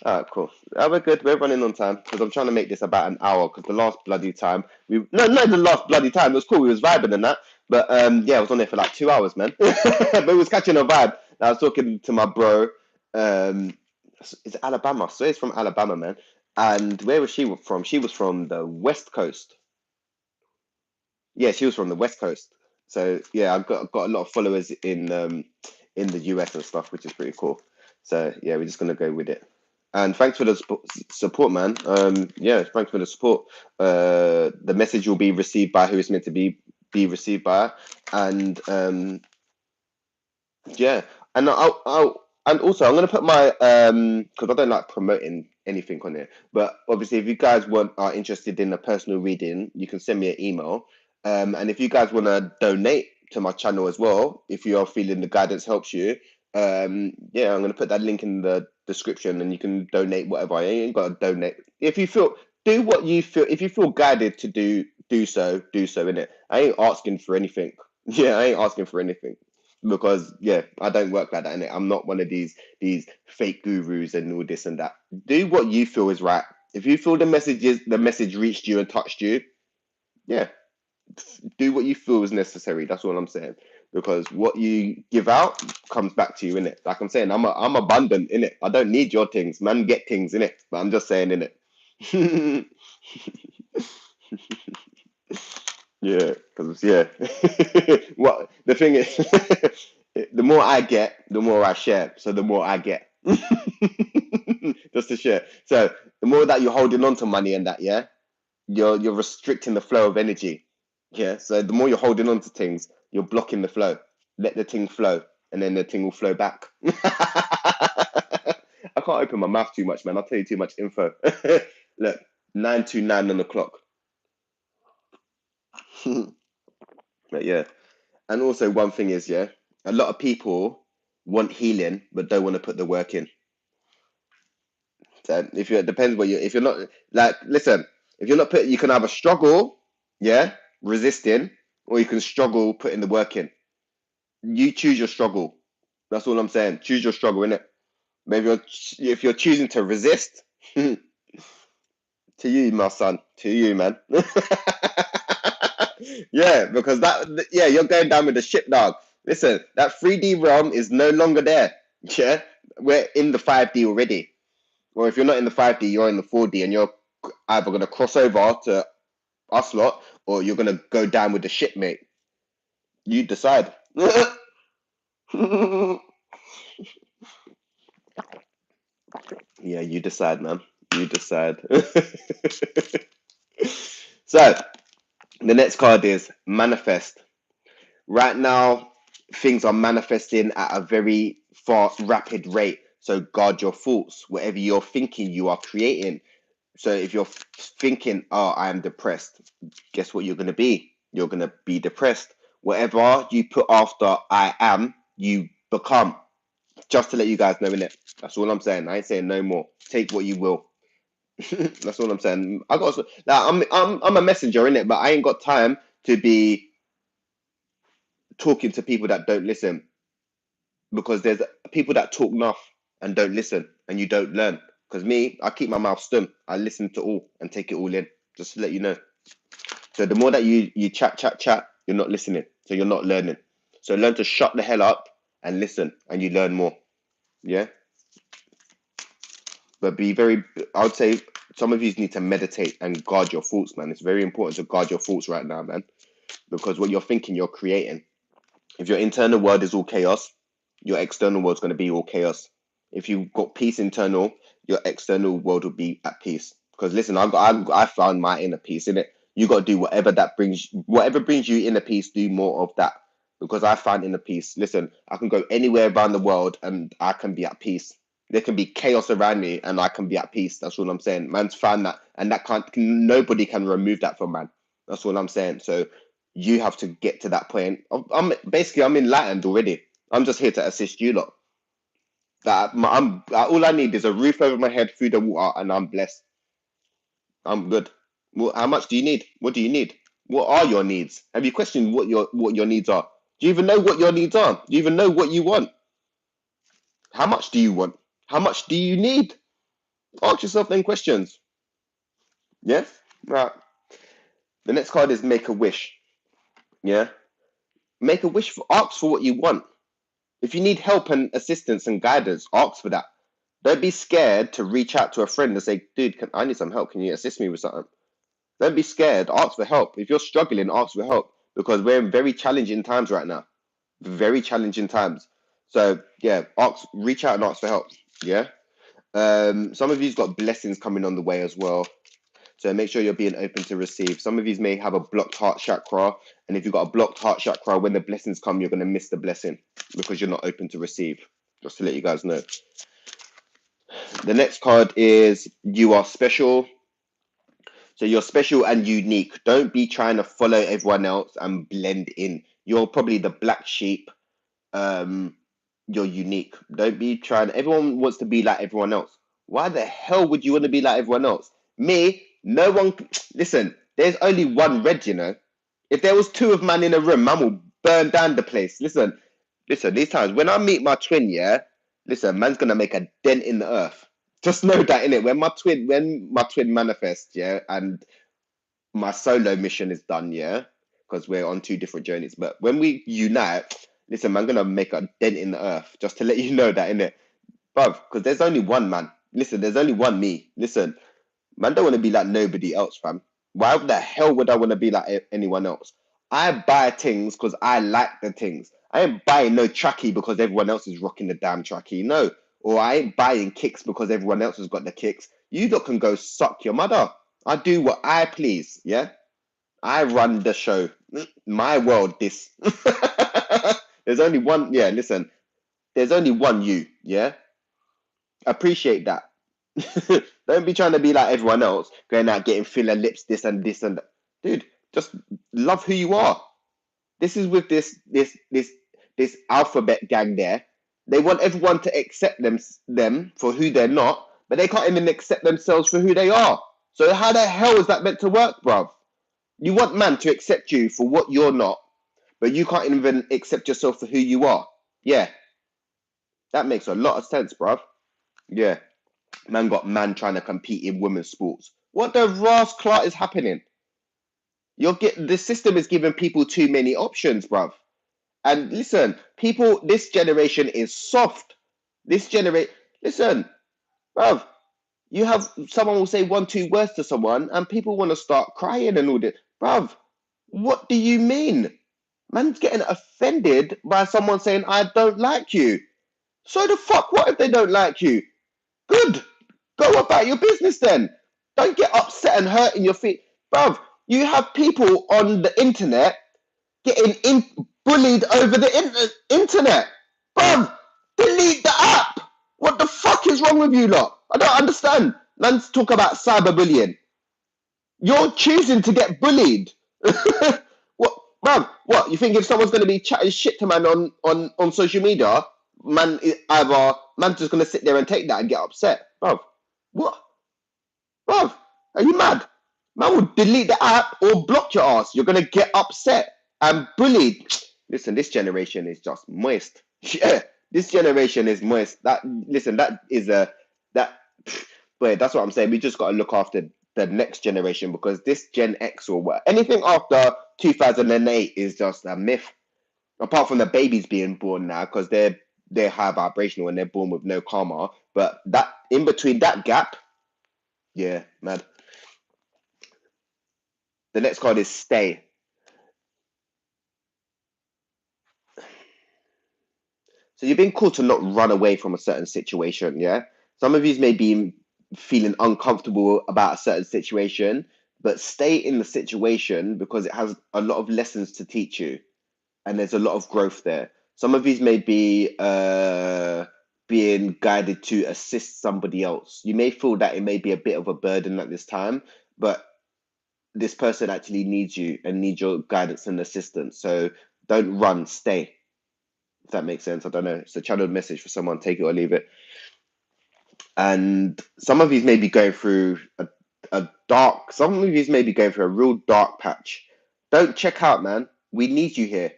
All right, cool. We're good. We're running on time because I'm trying to make this about an hour. Because the last bloody time we no, not the last bloody time. It was cool. We was vibing and that, but yeah, I was on there for like 2 hours, man. But we was catching a vibe. I was talking to my bro. Um, it's Alabama, so it's from Alabama, man. And where was she from? She was from the West Coast. Yeah, she was from the West Coast. So yeah, I've got a lot of followers in the US and stuff, which is pretty cool. So yeah, we're just gonna go with it. And thanks for the support, man. Yeah, thanks for the support. The message will be received by who it's meant to be received by, and yeah, and and also I'm gonna put my because I don't like promoting anything on here, but obviously if you guys are interested in a personal reading, you can send me an email. And if you guys want to donate to my channel as well, if you are feeling the guidance helps you, yeah, I'm gonna put that link in the description, and you can donate whatever. You ain't gotta donate if you feel. Do what you feel. If you feel guided to do so, do so in it. I ain't asking for anything. Yeah, I ain't asking for anything because yeah, I don't work like that. And I'm not one of these fake gurus and all this and that. Do what you feel is right. If you feel the message reached you and touched you, yeah, do what you feel is necessary. That's all I'm saying. Because what you give out comes back to you in it. Like I'm saying, I'm abundant in it. I don't need your things. Man, get things in it. But I'm just saying in it. Yeah, because yeah, what the thing is, the more I get, the more I share. So the more I get, just to share. So the more that you're holding on to money and that, yeah, you're restricting the flow of energy. Yeah. So the more you're holding on to things, you're blocking the flow. Let the thing flow, and then the thing will flow back. I can't open my mouth too much, man. I'll tell you too much info. Look, 9 to 9 on the clock. But yeah. And also one thing is, yeah, a lot of people want healing but don't want to put the work in. So if you it depends what you if you're not like listen, if you're not put you can either struggle, yeah, resisting, or you can struggle putting the work in. You choose your struggle. That's all I'm saying. Choose your struggle, innit? Maybe if you're choosing to resist, to you, my son, to you, man. Yeah, because yeah, you're going down with the ship, dog. Listen, that 3D realm is no longer there. Yeah, we're in the 5D already. Or if you're not in the 5D, you're in the 4D, and you're either gonna cross over to us lot, or you're gonna go down with the ship, mate. You decide. Yeah, you decide, man. You decide. So the next card is manifest. Right now, things are manifesting at a very fast, rapid rate. So guard your thoughts. Whatever you're thinking, you are creating. So if you're thinking, oh, I am depressed, guess what you're going to be? You're going to be depressed. Whatever you put after I am, you become. Just to let you guys know, innit? That's all I'm saying. I ain't saying no more. Take what you will. That's all I'm saying. Like, I'm a messenger, innit? But I ain't got time to be talking to people that don't listen, because there's people that talk enough and don't listen, and you don't learn. Because me, I keep my mouth stum. I listen to all and take it all in. Just to let you know. So the more that you chat, you're not listening. So you're not learning. So learn to shut the hell up and listen, and you learn more. Yeah. But be very. I would say some of you need to meditate and guard your thoughts, man. It's very important to guard your thoughts right now, man. Because what you're thinking, you're creating. If your internal world is all chaos, your external world's going to be all chaos. If you've got peace internal, your external world will be at peace. Because listen, I found my inner peace in it. You got to do whatever brings you inner peace. Do more of that, because I find inner peace. Listen, I can go anywhere around the world and I can be at peace. There can be chaos around me and I can be at peace. That's all I'm saying. Man's found that, and that can't nobody can remove that from man. That's all I'm saying. So you have to get to that point. I'm enlightened already. I'm just here to assist you lot. All I need is a roof over my head, food and water, and I'm blessed. I'm good. Well, how much do you need? What do you need? What are your needs? Have you questioned what your needs are? Do you even know what your needs are? Do you even know what you want? How much do you want? How much do you need? Ask yourself them questions. Yeah. Right. The next card is make a wish. Yeah. Make a wish for. Ask for what you want. If you need help and assistance and guidance, ask for that. Don't be scared to reach out to a friend and say, dude, I need some help. Can you assist me with something? Don't be scared. Ask for help. If you're struggling, ask for help because we're in very challenging times right now. Very challenging times. So yeah, reach out and ask for help. Yeah. Some of you's got blessings coming on the way as well. So make sure you're being open to receive. Some of you may have a blocked heart chakra, and if you've got a blocked heart chakra, when the blessings come, you're going to miss the blessing because you're not open to receive. Just to let you guys know. The next card is you are special. So you're special and unique. Don't be trying to follow everyone else and blend in. You're probably the black sheep. Um, you're unique. Don't be trying. Everyone wants to be like everyone else. Why the hell would you want to be like everyone else? Me, no one. Listen, there's only one red, you know. If there was two of man in a room, man will burn down the place. Listen. These times when I meet my twin, yeah. Listen, man's gonna make a dent in the earth. Just know that in it. When my twin manifests, yeah, and my solo mission is done, yeah, because we're on two different journeys. But when we unite, listen, man, I'm gonna make a dent in the earth just to let you know that in it, bruv. Because there's only one man. Listen, there's only one me. Listen, man, don't want to be like nobody else, fam. Why the hell would I want to be like anyone else? I buy things because I like the things. I ain't buying no trackie because everyone else is rocking the damn trackie. No. Or I ain't buying kicks because everyone else has got the kicks. You lot can go suck your mother. I do what I please. Yeah. I run the show. My world, this. There's only one. Yeah, listen. There's only one you. Yeah. Appreciate that. Don't be trying to be like everyone else, going out getting filler lips, this and that. Dude, just love who you are. This is with this alphabet gang there. They want everyone to accept them for who they're not, but they can't even accept themselves for who they are. So how the hell is that meant to work, bruv? You want man to accept you for what you're not, but you can't even accept yourself for who you are. Yeah, that makes a lot of sense, bruv. Yeah, man got man trying to compete in women's sports. What the Ross Clark is happening? The system is giving people too many options, bruv. And listen, people, this generation is soft. Listen, bruv, you have someone will say one, two words to someone, and people want to start crying and all this. Bruv, what do you mean? Man's getting offended by someone saying, I don't like you. So the fuck, what if they don't like you? Good. Go about your business then. Don't get upset and hurting your feet. Bruv, you have people on the internet getting bullied over the internet. Bruv, delete the app. What the fuck is wrong with you lot? I don't understand. Let's talk about cyberbullying. You're choosing to get bullied. What, bruv? What you think if someone's going to be chatting shit to man on social media, man just going to sit there and take that and get upset, bruv? What, bruv? Are you mad? Man will delete the app or block your ass. You're going to get upset and bullied. Listen, this generation is just moist. Yeah, this generation is moist. That is a that. But that's what I'm saying. We just got to look after the next generation because this Gen X or what anything after 2008 is just a myth. Apart from the babies being born now because they're high vibrational and they're born with no karma. But that in between that gap, yeah, mad. The next card is stay. So you've been called to not run away from a certain situation, yeah? Some of you may be feeling uncomfortable about a certain situation, but stay in the situation because it has a lot of lessons to teach you and there's a lot of growth there. Some of you may be being guided to assist somebody else. You may feel that it may be a bit of a burden at this time, but this person actually needs you and needs your guidance and assistance. So don't run, stay. If that makes sense. I don't know. It's a channeled message for someone. Take it or leave it. And some of you may be going through some of you may be going through a real dark patch. Don't check out, man. We need you here.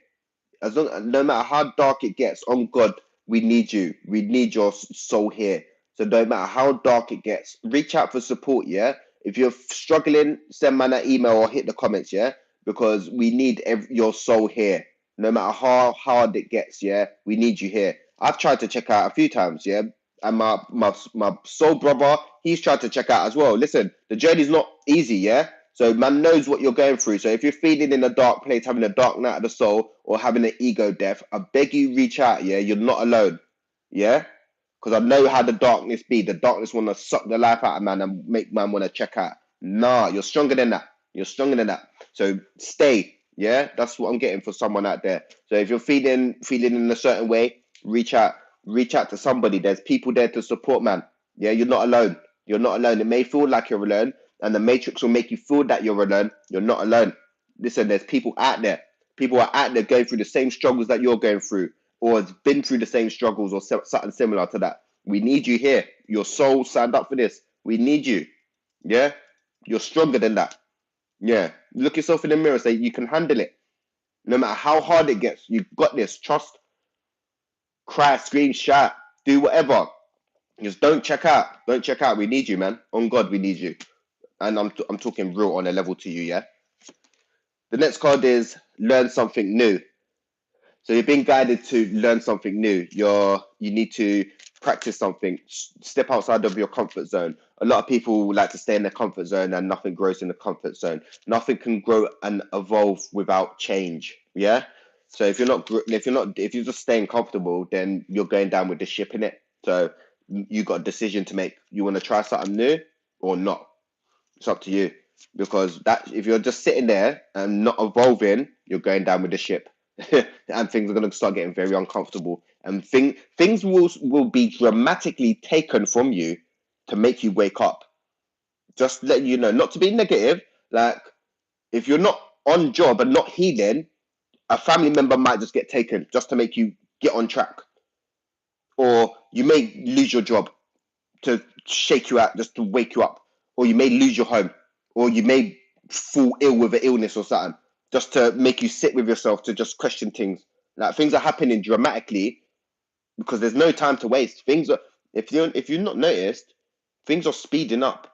No matter how dark it gets, on God, we need you. We need your soul here. So no matter how dark it gets, reach out for support, yeah? If you're struggling, send man an email or hit the comments, yeah? Because we need your soul here. No matter how hard it gets, yeah? We need you here. I've tried to check out a few times, yeah? And my soul brother, he's tried to check out as well. Listen, the journey's not easy, yeah? So man knows what you're going through. So if you're feeling in a dark place, having a dark night of the soul, or having an ego death, I beg you reach out, yeah? You're not alone, yeah? Because I know how the darkness be. The darkness want to suck the life out of man and make man want to check out. Nah, you're stronger than that. You're stronger than that. So stay. Yeah, that's what I'm getting for someone out there. So if you're feeling in a certain way, reach out. Reach out to somebody. There's people there to support, man. Yeah, you're not alone. You're not alone. It may feel like you're alone, and the matrix will make you feel that you're alone. You're not alone. Listen, there's people out there. People are out there going through the same struggles that you're going through, or has been through the same struggles or something similar to that. We need you here. Your soul signed up for this. We need you. Yeah? You're stronger than that. Yeah. Look yourself in the mirror, say you can handle it. No matter how hard it gets, you've got this. Trust, cry, scream, shout, do whatever. Just don't check out. Don't check out. We need you, man. On God, we need you. And I'm talking real on a level to you, yeah? The next card is learn something new. So you're being guided to learn something new. You need to practice something. Step outside of your comfort zone. A lot of people like to stay in their comfort zone, and nothing grows in the comfort zone. Nothing can grow and evolve without change. Yeah. So if you're just staying comfortable, then you're going down with the ship in it. So you got a decision to make. You want to try something new or not? It's up to you. Because that if you're just sitting there and not evolving, you're going down with the ship. And things are going to start getting very uncomfortable, and things will be dramatically taken from you to make you wake up. Just letting you know, not to be negative. Like if you're not on job and not healing, a family member might just get taken just to make you get on track, or you may lose your job to shake you out, just to wake you up, or you may lose your home, or you may fall ill with an illness or something, just to make you sit with yourself to just question things. Like things are happening dramatically because there's no time to waste. Things are if you're not noticed, things are speeding up.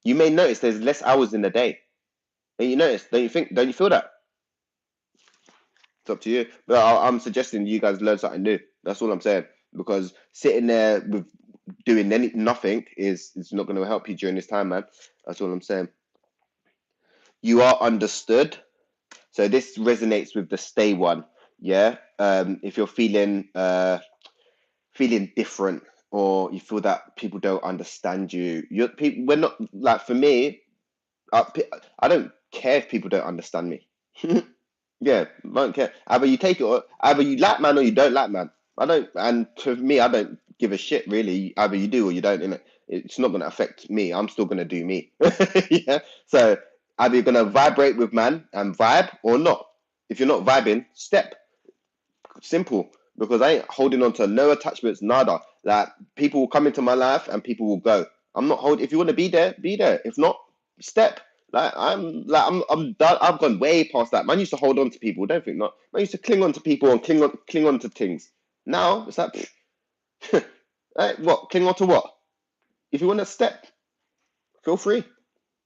You may notice there's less hours in the day. Don't you notice? Don't you think? Don't you feel that? It's up to you. But I'm suggesting you guys learn something new. That's all I'm saying. Because sitting there with doing nothing is not going to help you during this time, man. That's all I'm saying. You are understood. So this resonates with the stay one. Yeah. If you're feeling different, or you feel that people don't understand you, we're not like, for me, I don't care if people don't understand me. Yeah, I don't care. Either you take it, or either you like man or you don't like man. I don't, and to me, I don't give a shit really. Either you do or you don't. Innit? It's not going to affect me. I'm still going to do me. Yeah. So either you're going to vibrate with man and vibe or not. If you're not vibing, step. Simple. Because I ain't holding on to no attachments, nada. Like people will come into my life and people will go. I'm not holding. If you want to be there, be there. If not, step. I'm done. I've gone way past that. Man used to hold on to people. Don't think not. Man used to cling on to people and cling on to things. Now it's like, what? Cling on to what? If you want to step, feel free,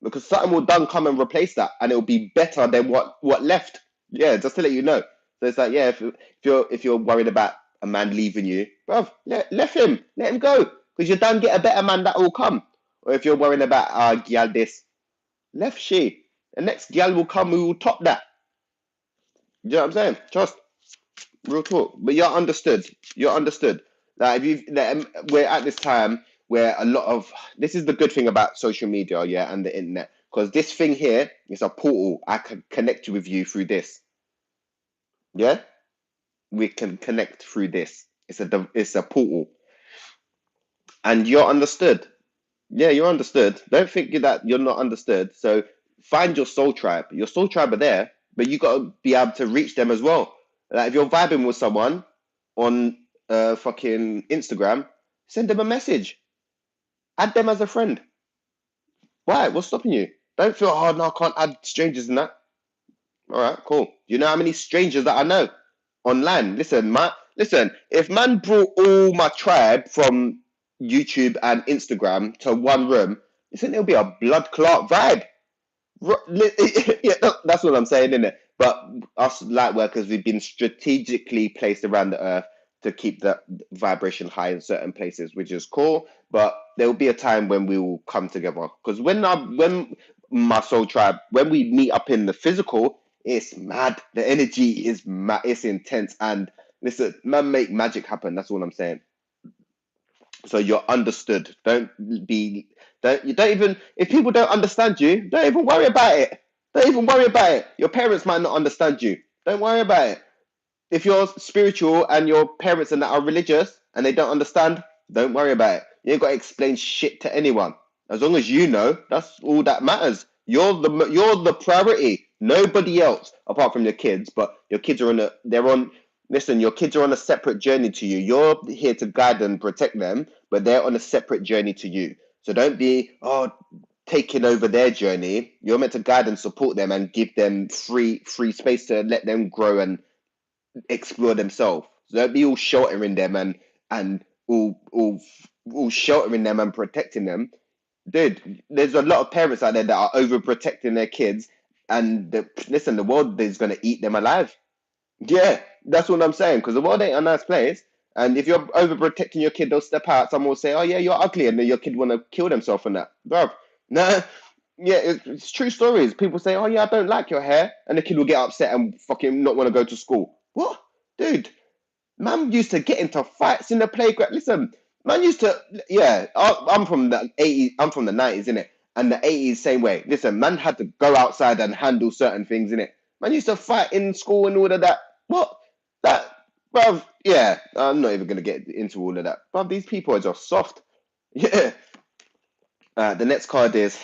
because something will done come and replace that, and it'll be better than what left. Yeah, just to let you know. So it's like, yeah, if you're worried about a man leaving you, bruv, let him go, because you don't get a better man that will come. Or if you're worrying about gyal this, left she, the next gyal will come who will top that. You know what I'm saying? Trust, real talk. But you're understood. You're understood. Like if you, we're at this time where a lot of this is the good thing about social media, yeah, and the internet, because this thing here is a portal. I can connect with you through this. Yeah, we can connect through this. It's a portal, and you're understood. Yeah, you're understood. Don't think that you're not understood. So find your soul tribe. Your soul tribe are there, but you got to be able to reach them as well. Like if you're vibing with someone on fucking Instagram, send them a message. Add them as a friend. Why? What's stopping you? Don't feel hard. No, I can't add strangers in that. All right, cool. You know how many strangers that I know online? Listen, man. Listen, if man brought all my tribe from YouTube and Instagram to one room, listen, it'll be a blood clot vibe. Yeah, that's what I'm saying, isn't it? But us light workers, we've been strategically placed around the earth to keep the vibration high in certain places, which is cool. But there will be a time when we will come together. Because when my soul tribe, when we meet up in the physical, it's mad. The energy is mad. It's intense. And listen, man, make magic happen. That's all I'm saying. So you're understood. You don't even, if people don't understand you, don't even worry about it. Don't even worry about it. Your parents might not understand you. Don't worry about it. If you're spiritual and your parents and that are religious and they don't understand, don't worry about it. You ain't got to explain shit to anyone. As long as you know, that's all that matters. You're the priority. Nobody else apart from your kids. But your kids are they're on. Listen, your kids are on a separate journey to you. You're here to guide and protect them, but they're on a separate journey to you. So don't be taking over their journey. You're meant to guide and support them and give them free space to let them grow and explore themselves. So don't be all sheltering them and all sheltering them and protecting them. Dude, there's a lot of parents out there that are overprotecting their kids, and listen, the world is gonna eat them alive. Yeah, that's what I'm saying. Because the world ain't a nice place, and if you're overprotecting your kid, they'll step out. Someone will say, "Oh yeah, you're ugly," and then your kid wanna kill themselves and that, bro. No, yeah, it's true stories. People say, "Oh yeah, I don't like your hair," and the kid will get upset and fucking not want to go to school. What, dude? Man used to get into fights in the playground. Listen, man used to, yeah. I'm from the 80s. I'm from the 90s, innit? And the 80s, same way. Listen, man had to go outside and handle certain things, innit? Man used to fight in school and all of that. What? That, bruv, yeah. I'm not even gonna get into all of that. Bruv, these people are just soft. Yeah. The next card is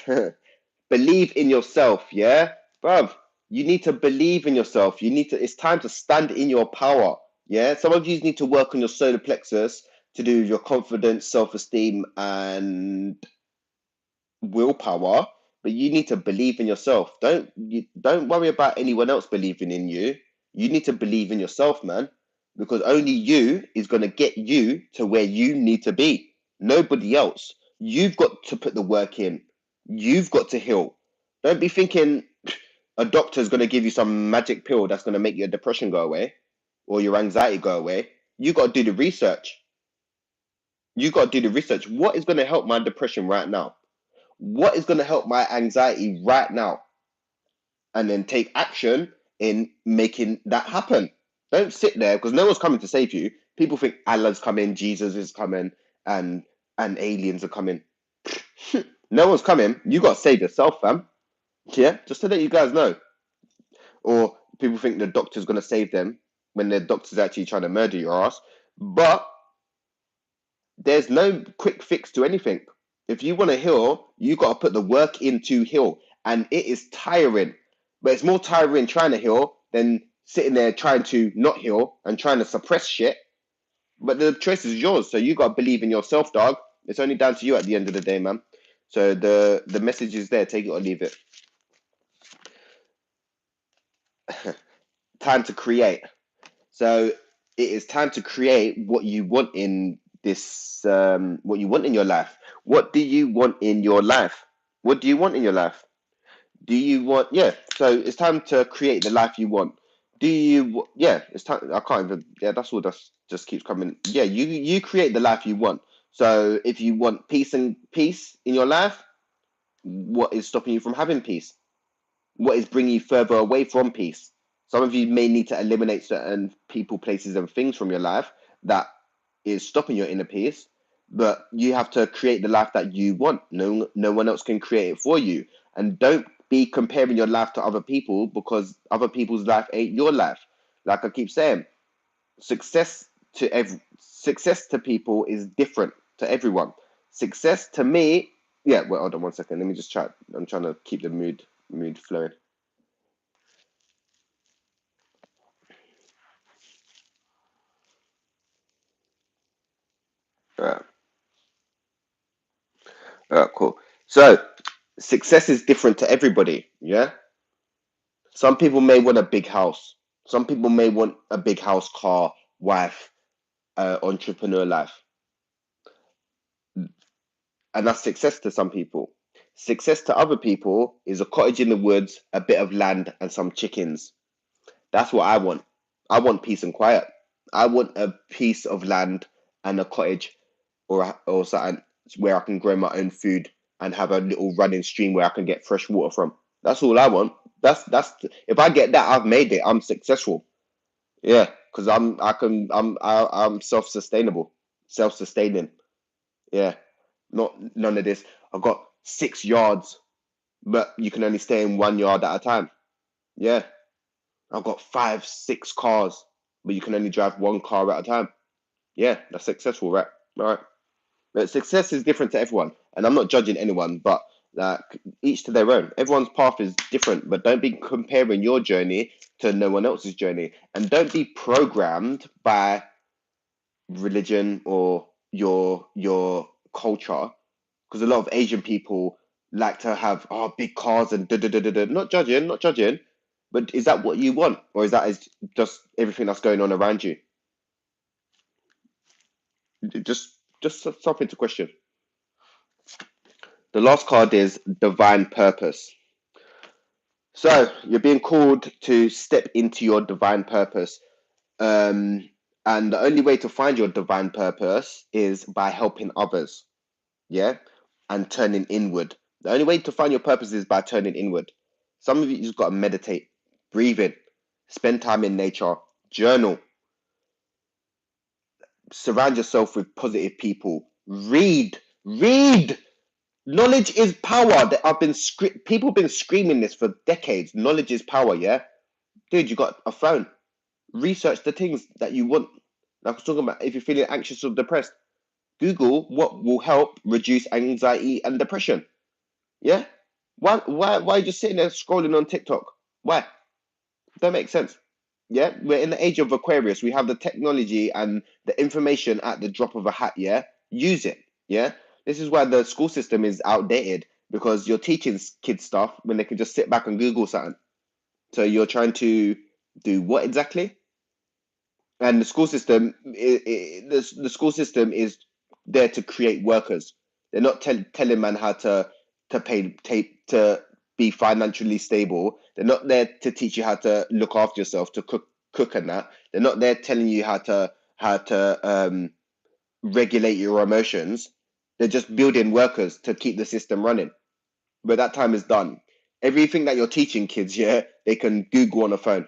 believe in yourself, yeah? Bruv, you need to believe in yourself. It's time to stand in your power, yeah? Some of you need to work on your solar plexus to do with your confidence, self-esteem, and willpower, but you need to believe in yourself. Don't worry about anyone else believing in you. You need to believe in yourself, man, because only you is going to get you to where you need to be. Nobody else. You've got to put the work in. You've got to heal. Don't be thinking a doctor's going to give you some magic pill that's going to make your depression go away or your anxiety go away. You got to do the research. You got to do the research. What is going to help my depression right now? What is going to help my anxiety right now? And then take action in making that happen. Don't sit there because no one's coming to save you. People think Allah's coming, Jesus is coming, and aliens are coming. No one's coming. You got to save yourself, fam. Yeah, just to let you guys know. Or people think the doctor's going to save them when the doctor's actually trying to murder your ass. But there's no quick fix to anything. If you want to heal, you got to put the work in to heal. And it is tiring. But it's more tiring trying to heal than sitting there trying to not heal and trying to suppress shit. But the choice is yours. So you got to believe in yourself, dog. It's only down to you at the end of the day, man. So the message is there. Take it or leave it. Time to create. So it is time to create what you want in this, what you want in your life. What do you want in your life? What do you want in your life? Do you want, yeah. So it's time to create the life you want. Yeah, it's time. I can't even, yeah, that's all that just keeps coming. Yeah, you create the life you want. So if you want peace in your life, what is stopping you from having peace? What is bringing you further away from peace? Some of you may need to eliminate certain people, places, and things from your life that is stopping your inner peace. But you have to create the life that you want. No one else can create it for you. And don't be comparing your life to other people because other people's life ain't your life. Like I keep saying, success to people is different to everyone. Success to me, yeah. Well, hold on one second. Let me just try. I'm trying to keep the mood flowing. All right. All right, cool. So success is different to everybody. Yeah. Some people may want a big house. Some people may want a big house, car, wife, entrepreneur life. And that's success to some people. Success to other people is a cottage in the woods, a bit of land, and some chickens. That's what I want. I want peace and quiet. I want a piece of land and a cottage, or something where I can grow my own food and have a little running stream where I can get fresh water from. That's all I want. That's if I get that, I've made it. I'm successful. Yeah, because I'm self-sustainable, self-sustaining. Yeah, not none of this. I've got 6 yards, but you can only stay in 1 yard at a time. Yeah, I've got 5, 6 cars, but you can only drive one car at a time. Yeah, that's successful, right? All right. But success is different to everyone, and I'm not judging anyone, but like each to their own. Everyone's path is different, but don't be comparing your journey to no one else's journey, and don't be programmed by religion or your culture, because a lot of Asian people like to have big cars and da da da da da. Not judging, not judging, but is that what you want, or is just everything that's going on around you? Just something to question. The last card is divine purpose. So you're being called to step into your divine purpose. Um, and the only way to find your divine purpose is by helping others. Yeah. And turning inward. The only way to find your purpose is by turning inward. Some of you just got to meditate, breathe in, spend time in nature, journal, surround yourself with positive people, read. Knowledge is power. That people have been screaming this for decades. Knowledge is power. Yeah, dude, you got a phone. Research the things that you want. Like I was talking about, if you're feeling anxious or depressed, Google what will help reduce anxiety and depression. Yeah, why are you just sitting there scrolling on TikTok? Why? That makes sense. Yeah, we're in the age of Aquarius. We have the technology and the information at the drop of a hat. Yeah, use it. Yeah, this is why the school system is outdated, because you're teaching kids stuff when they can just sit back and Google something. So you're trying to do what exactly? And the school system, the school system is there to create workers. They're not telling man how to pay tape to be financially stable. They're not there to teach you how to look after yourself, to cook and that. They're not there telling you how to regulate your emotions. They're just building workers to keep the system running. But that time is done. Everything that you're teaching kids, yeah, they can Google on a phone.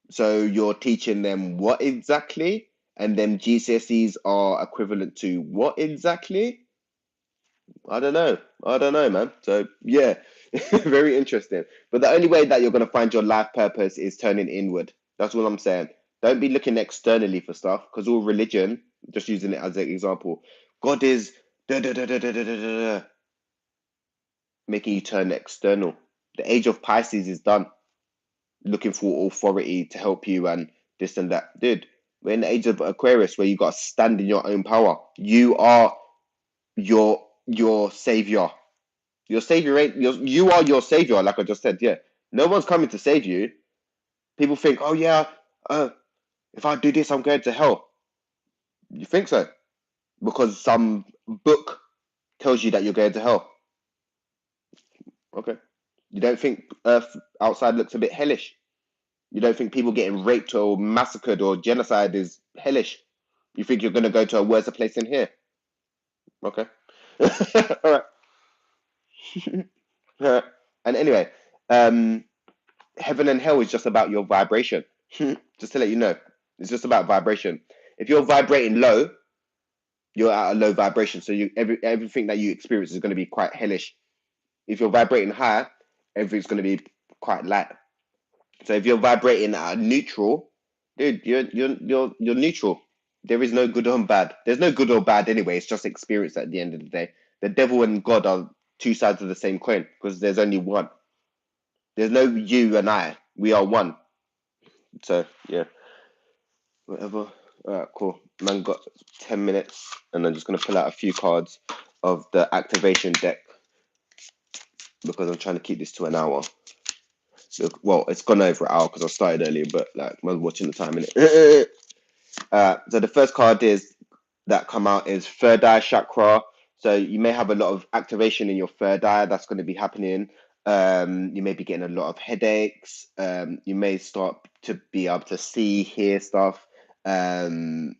So you're teaching them what exactly? And then GCSEs are equivalent to what exactly? I don't know, man. So yeah, very interesting. But the only way that you're going to find your life purpose is turning inward. That's all I'm saying. Don't be looking externally for stuff, because all religion, just using it as an example, God is da, da, da, da, da, da, da, da, da, making you turn external. The age of Pisces is done. Looking for authority to help you and this and that. Dude, we're in the age of Aquarius where you got to stand in your own power. You are your savior. Your savior ain't you are your savior, like I just said. Yeah, no one's coming to save you. People think, oh yeah, if I do this, I'm going to hell. You think so? Because some book tells you that you're going to hell. Okay. You don't think Earth outside looks a bit hellish? You don't think people getting raped or massacred or genocide is hellish? You think you're going to go to a worse place in here? Okay. All right. All right. And anyway, um, heaven and hell is just about your vibration. Just to let you know, it's just about vibration. If you're vibrating low, you're at a low vibration. So everything that you experience is going to be quite hellish. If you're vibrating high, everything's going to be quite light. So if you're vibrating at neutral, dude, you're neutral. There is no good or bad. There's no good or bad anyway. It's just experience at the end of the day. The devil and God are two sides of the same coin, because there's only one. There's no you and I. We are one. So yeah, whatever. All right, cool. Man, got 10 minutes, and I'm just gonna pull out a few cards of the activation deck, because I'm trying to keep this to an hour. Well, it's gone over an hour because I started earlier, but like I'm watching the time in it. So the first card is that come out is third eye chakra. So you may have a lot of activation in your third eye that's going to be happening. You may be getting a lot of headaches. You may start to be able to see, hear stuff. Um,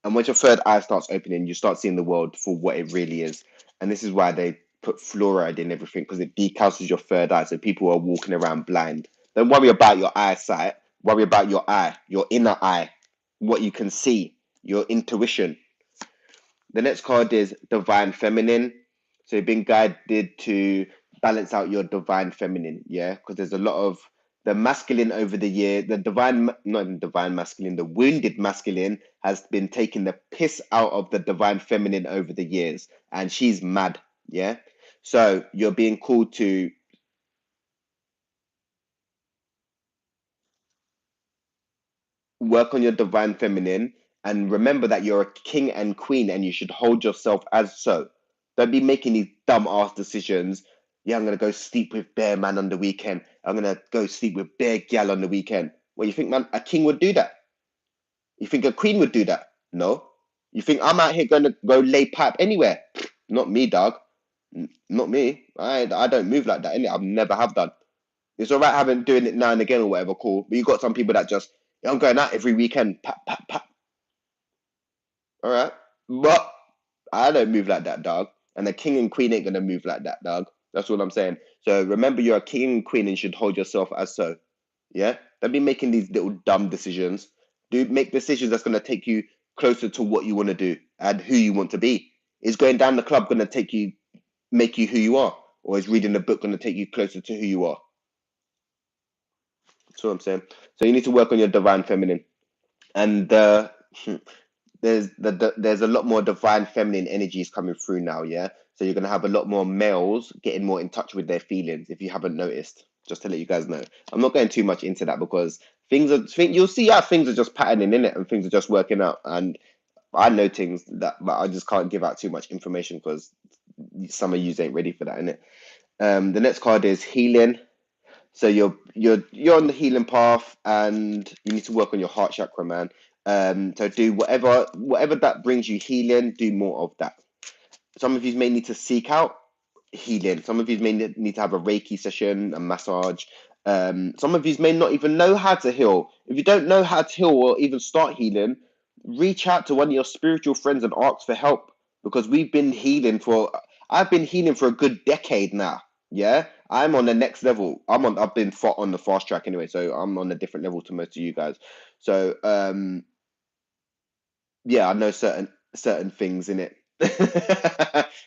and once your third eye starts opening, you start seeing the world for what it really is. And this is why they put fluoride in everything, because it decalces your third eye. So people are walking around blind. Don't worry about your eyesight. Worry about your eye, your inner eye, what you can see, your intuition. The next card is Divine Feminine. So you've been guided to balance out your Divine Feminine, yeah? Because there's a lot of the masculine over the year, the divine, not even divine masculine, the wounded masculine has been taking the piss out of the Divine Feminine over the years, and she's mad, yeah? So you're being called to work on your Divine Feminine and remember that you're a king and queen and you should hold yourself as so. Don't be making these dumb ass decisions. Yeah, I'm gonna go sleep with bear man on the weekend. I'm gonna go sleep with bear gal on the weekend. Well, you think, man, a king would do that? You think a queen would do that? No. You think I'm out here gonna go lay pipe anywhere? Not me, dog. Not me. I don't move like that. Innit? I've never have done. It's all right having doing it now and again or whatever, cool. But you got some people that just, "Yeah, I'm going out every weekend. Pat, pat, pat." All right. But I don't move like that, dog. And the king and queen ain't gonna move like that, dog. That's all I'm saying. So remember, you're a king and queen, and you should hold yourself as so. Yeah. Don't be making these little dumb decisions. Do make decisions that's gonna take you closer to what you want to do and who you want to be. Is going down the club gonna take you, make you who you are, or is reading a book gonna take you closer to who you are? That's what I'm saying. So you need to work on your divine feminine, and there's a lot more divine feminine energies coming through now, yeah. So you're gonna have a lot more males getting more in touch with their feelings if you haven't noticed. Just to let you guys know, I'm not going too much into that because you'll see how things are just patterning in it and things are just working out. And I know things that, but I just can't give out too much information because some of you ain't ready for that, innit? The next card is healing. So you're on the healing path, and you need to work on your heart chakra, man. So do whatever that brings you healing. Do more of that. Some of you may need to seek out healing. Some of you may need to have a Reiki session, a massage. Some of you may not even know how to heal. If you don't know how to heal or even start healing, reach out to one of your spiritual friends and ask for help because I've been healing for a good decade now. Yeah, I'm on the next level. I've been on the fast track anyway, so I'm on a different level to most of you guys. So yeah, I know certain things in it.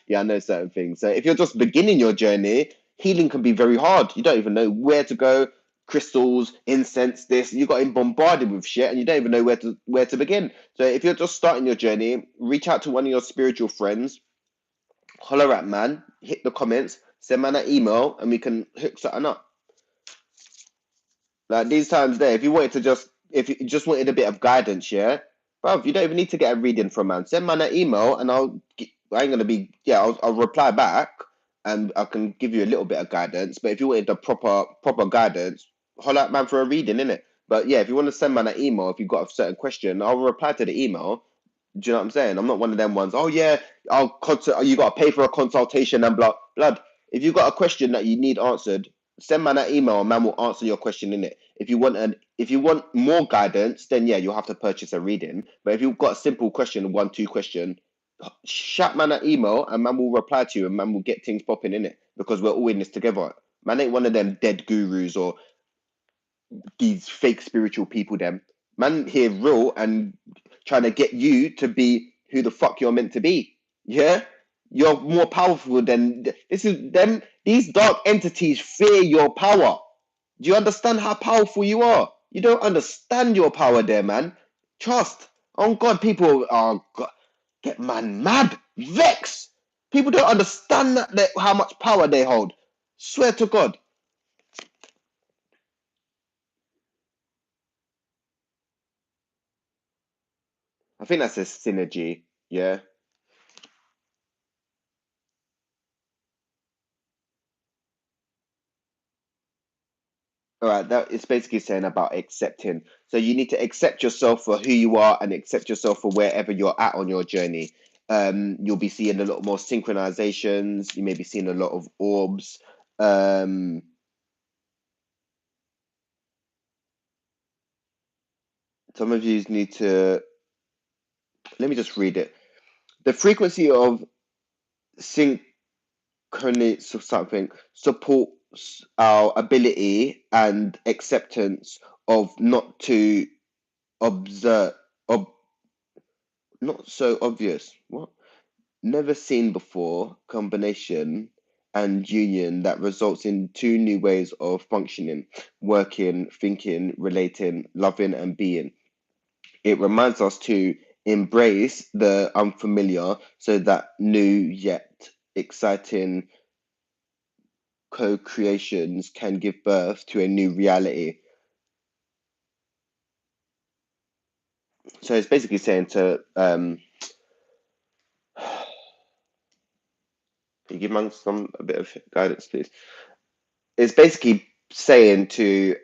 Yeah, I know certain things. So if you're just beginning your journey, healing can be very hard. You don't even know where to go. Crystals, incense, this you got bombarded with shit, and you don't even know where to begin. So if you're just starting your journey, reach out to one of your spiritual friends, holler at man, hit the comments, send man an email, and we can hook something up. Like these times there, if you just wanted a bit of guidance, yeah, bro, you don't even need to get a reading from man. Send man an email, and I ain't gonna be, yeah, I'll reply back, and I can give you a little bit of guidance. But if you wanted the proper guidance, holler at man for a reading, innit? But yeah, if you want to send man an email, if you've got a certain question, I'll reply to the email. Do you know what I'm saying? I'm not one of them ones. Oh yeah, you got to pay for a consultation and blah blood. If you got a question that you need answered, send man an email and man will answer your question in it. If you want more guidance, then yeah, you'll have to purchase a reading. But if you've got a simple question, one, two question, shout man an email and man will reply to you and man will get things popping in it because we're all in this together. Man ain't one of them dead gurus or these fake spiritual people them. Man here real and trying to get you to be who the fuck you're meant to be. Yeah? You're more powerful than this is them. These dark entities fear your power. Do you understand how powerful you are? You don't understand your power there, man. Trust. Oh God, people are get man mad. Vex. People don't understand how much power they hold. Swear to God. I think that's a synergy. Yeah. All right, that is basically saying about accepting. So you need to accept yourself for who you are and accept yourself for wherever you're at on your journey. You'll be seeing a lot more synchronizations. You may be seeing a lot of orbs. Some of you need to, let me just read it. The frequency of synchronous or something supports our ability and acceptance of not to observe, not so obvious. What? Never seen before combination and union that results in two new ways of functioning, working, thinking, relating, loving, and being. It reminds us to embrace the unfamiliar so that new yet exciting co creations can give birth to a new reality. So it's basically saying to, can you give man some a bit of guidance, please? It's basically saying to,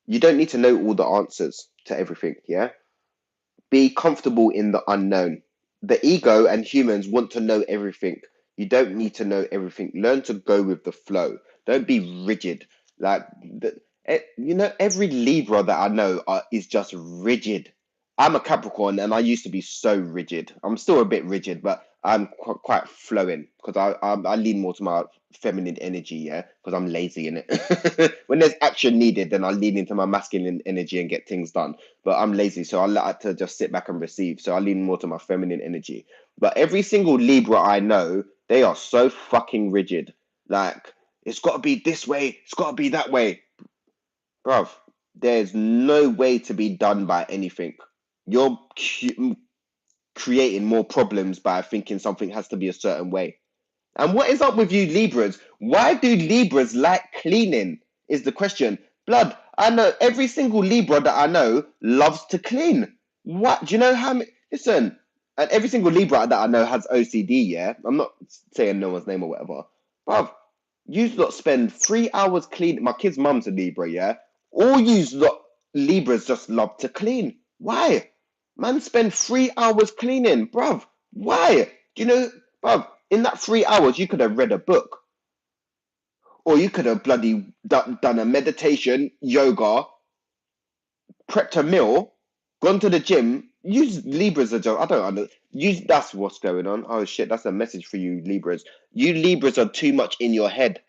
you don't need to know all the answers to everything, yeah? Be comfortable in the unknown. The ego and humans want to know everything. You don't need to know everything. Learn to go with the flow. Don't be rigid. Like, every Libra that I know is just rigid. I'm a Capricorn and I used to be so rigid. I'm still a bit rigid, but I'm quite flowing because I lean more to my feminine energy, yeah, because I'm lazy in it. When there's action needed, then I lean into my masculine energy and get things done. But I'm lazy, so I like to just sit back and receive. So I lean more to my feminine energy. But every single Libra I know, they are so fucking rigid. Like, it's got to be this way, it's got to be that way. Bruv, there's no way to be done by anything. You're creating more problems by thinking something has to be a certain way. And what is up with you Libras? Why do Libras like cleaning? Is the question. Blood, I know every single Libra that I know loves to clean. What? Do you know how many? Listen, and every single Libra that I know has OCD, yeah? I'm not saying no one's name or whatever. Bruv, you lot spend 3 hours cleaning. My kid's mum's a Libra, yeah? All you lot Libras just love to clean. Why? Man, spend 3 hours cleaning, bruv. Why? Do you know, bruv, in that 3 hours, you could have read a book, or you could have bloody done a meditation, yoga, prepped a meal, gone to the gym. Use Libras as a I don't know. Use that's what's going on. Oh shit, that's a message for you Libras. You Libras are too much in your head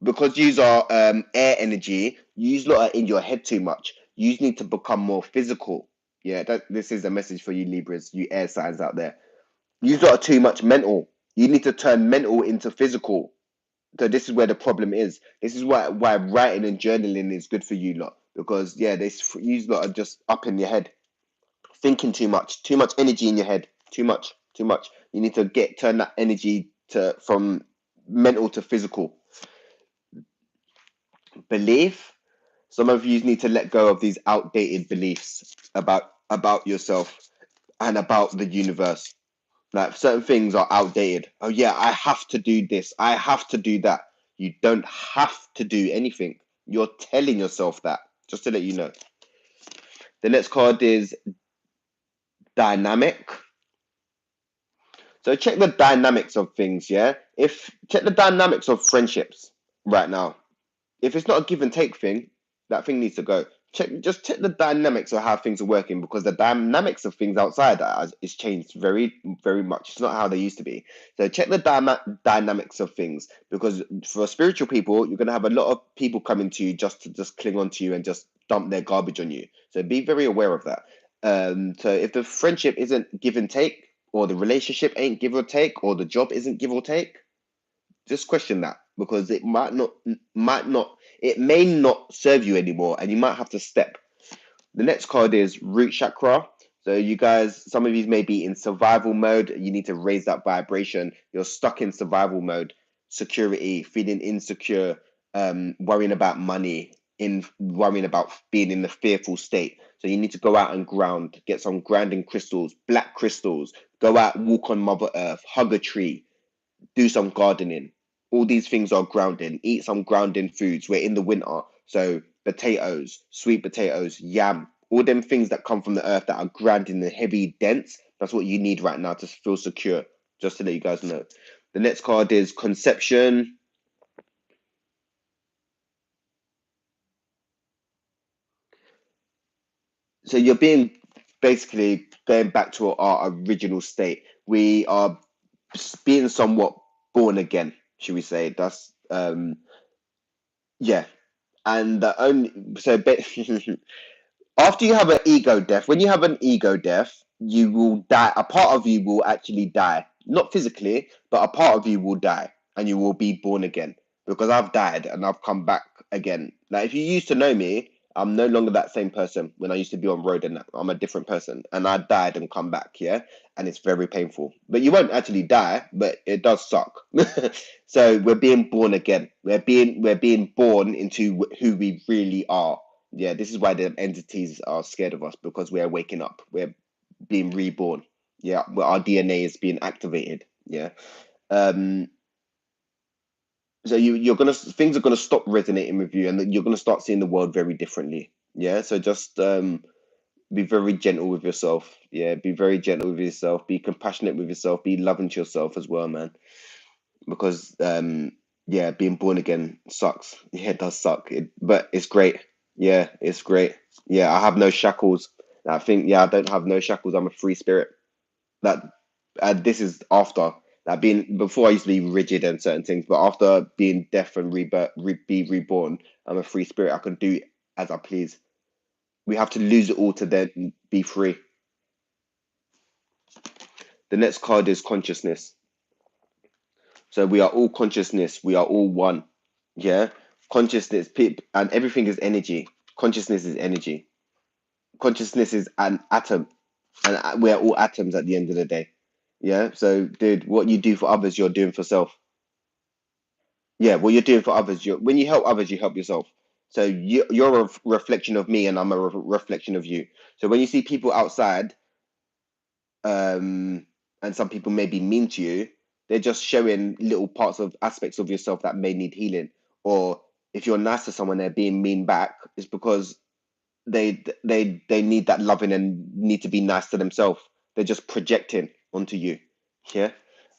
because you are air energy. You lot are in your head too much. You need to become more physical. Yeah, this is a message for you Libras, you air signs out there. You lot are too much mental. You need to turn mental into physical. So this is where the problem is. This is why writing and journaling is good for you lot, because yeah, you lot are just up in your head, thinking too much energy in your head, too much. You need to turn that energy to from mental to physical. Belief. Some of you need to let go of these outdated beliefs about yourself and about the universe. Like certain things are outdated. Oh yeah, I have to do this. I have to do that. You don't have to do anything. You're telling yourself that. Just to let you know. The next card is dynamic. So check the dynamics of things, yeah? If check the dynamics of friendships right now. If it's not a give and take thing, that thing needs to go. Just check the dynamics of how things are working, because the dynamics of things outside is changed very, very much. It's not how they used to be. So check the dynamics of things, because for spiritual people, you're going to have a lot of people coming to you just to just cling on to you and just dump their garbage on you. So be very aware of that. So if the friendship isn't give and take, or the relationship ain't give or take, or the job isn't give or take, just question that, because it it may not serve you anymore, and you might have to step. The next card is root chakra. So you guys, some of you may be in survival mode. You need to raise that vibration. You're stuck in survival mode, security, feeling insecure, worrying about money, in worrying about being in the fearful state. So you need to go out and ground, get some grounding crystals, black crystals, go out, walk on Mother Earth, hug a tree, do some gardening. All these things are grounding. Eat some grounding foods. We're in the winter, so potatoes, sweet potatoes, yam, all them things that come from the earth that are grounding and heavy, dense. That's what you need right now to feel secure. Just to let you guys know. The next card is conception. So you're being basically going back to our original state. We are being somewhat born again, should we say? That's yeah. And the only after you have an ego death, when you have an ego death, you will die. A part of you will actually die, not physically, but a part of you will die, and you will be born again. Because I've died and I've come back again. Like if you used to know me, I'm no longer that same person when I used to be on road, and that. I'm a different person, and I died and come back, yeah, and it's very painful. But you won't actually die, but it does suck. So we're being born again. We're being born into who we really are. Yeah, this is why the entities are scared of us, because we're waking up. We're being reborn. Yeah, where our DNA is being activated. Yeah. Um. So you're gonna things are gonna stop resonating with you, and then you're gonna start seeing the world very differently. Yeah. So just be very gentle with yourself. Yeah. Be very gentle with yourself. Be compassionate with yourself. Be loving to yourself as well, man. Because yeah, being born again sucks. Yeah, it does suck. But it's great. Yeah, it's great. Yeah, I have no shackles. I think yeah, I don't have no shackles. I'm a free spirit. That this is after that being before I used to be rigid and certain things, but after being deaf and be reborn, I'm a free spirit. I can do as I please. We have to lose it all to then be free. The next card is consciousness. So we are all consciousness. We are all one. Yeah. Consciousness, and everything is energy. Consciousness is energy. Consciousness is an atom, and we're all atoms at the end of the day. Yeah. So, dude, what you do for others, you're doing for self. Yeah. What you're doing for others, when you help others, you help yourself. So you're a reflection of me, and I'm a reflection of you. So when you see people outside, and some people may be mean to you, they're just showing little parts of aspects of yourself that may need healing. Or if you're nice to someone, they're being mean back. It's because they need that loving and need to be nice to themselves. They're just projecting onto you. Yeah.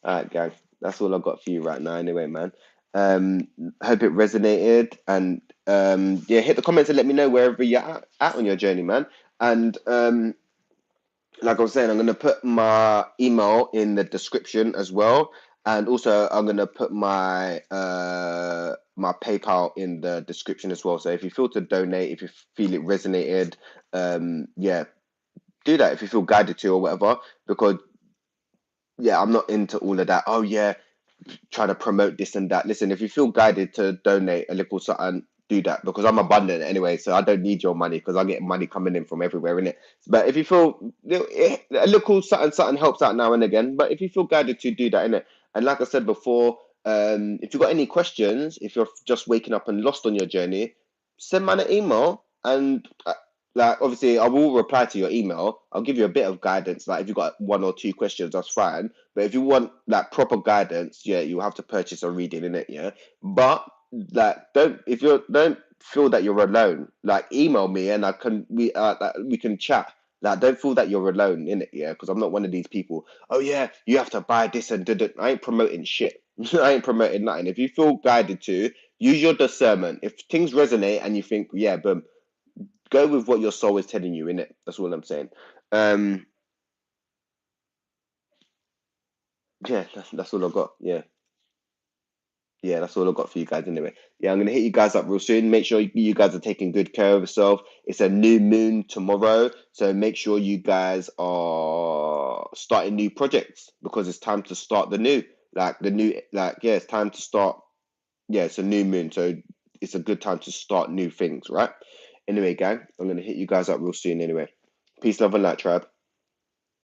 All right, guys. That's all I've got for you right now. Anyway, man. Hope it resonated, and yeah, hit the comments and let me know wherever you're at on your journey, man. And like I was saying, I'm going to put my email in the description as well, and also I'm going to put my my PayPal in the description as well. So if you feel to donate, if you feel it resonated, yeah, do that if you feel guided to or whatever. Because yeah, I'm not into all of that. Oh yeah, trying to promote this and that. Listen, if you feel guided to donate a little something, do that, because I'm abundant anyway, so I don't need your money because I get money coming in from everywhere, innit? But if you feel a little something helps out now and again, but if you feel guided to do that, innit? And like I said before, if you've got any questions, if you're just waking up and lost on your journey, send man an email, and like obviously I will reply to your email. I'll give you a bit of guidance. Like if you've got one or two questions, that's fine. But if you want like proper guidance, yeah, you have to purchase a reading in it, yeah. But like, don't feel that you're alone. Like, email me and we can chat. Like, don't feel that you're alone in it, yeah. Because I'm not one of these people. Oh yeah, you have to buy this and did it. I ain't promoting shit. I ain't promoting nothing. If you feel guided to, use your discernment. If things resonate and you think, yeah, boom, go with what your soul is telling you in it. That's all I'm saying. Um, yeah, that's all I got. Yeah. Yeah, that's all I've got for you guys anyway. Yeah, I'm gonna hit you guys up real soon. Make sure you guys are taking good care of yourself. It's a new moon tomorrow, so make sure you guys are starting new projects, because it's time to start the new. Yeah, it's time to start. Yeah, it's a new moon, so it's a good time to start new things, right? Anyway, gang, I'm gonna hit you guys up real soon anyway. Peace, love, and light, tribe.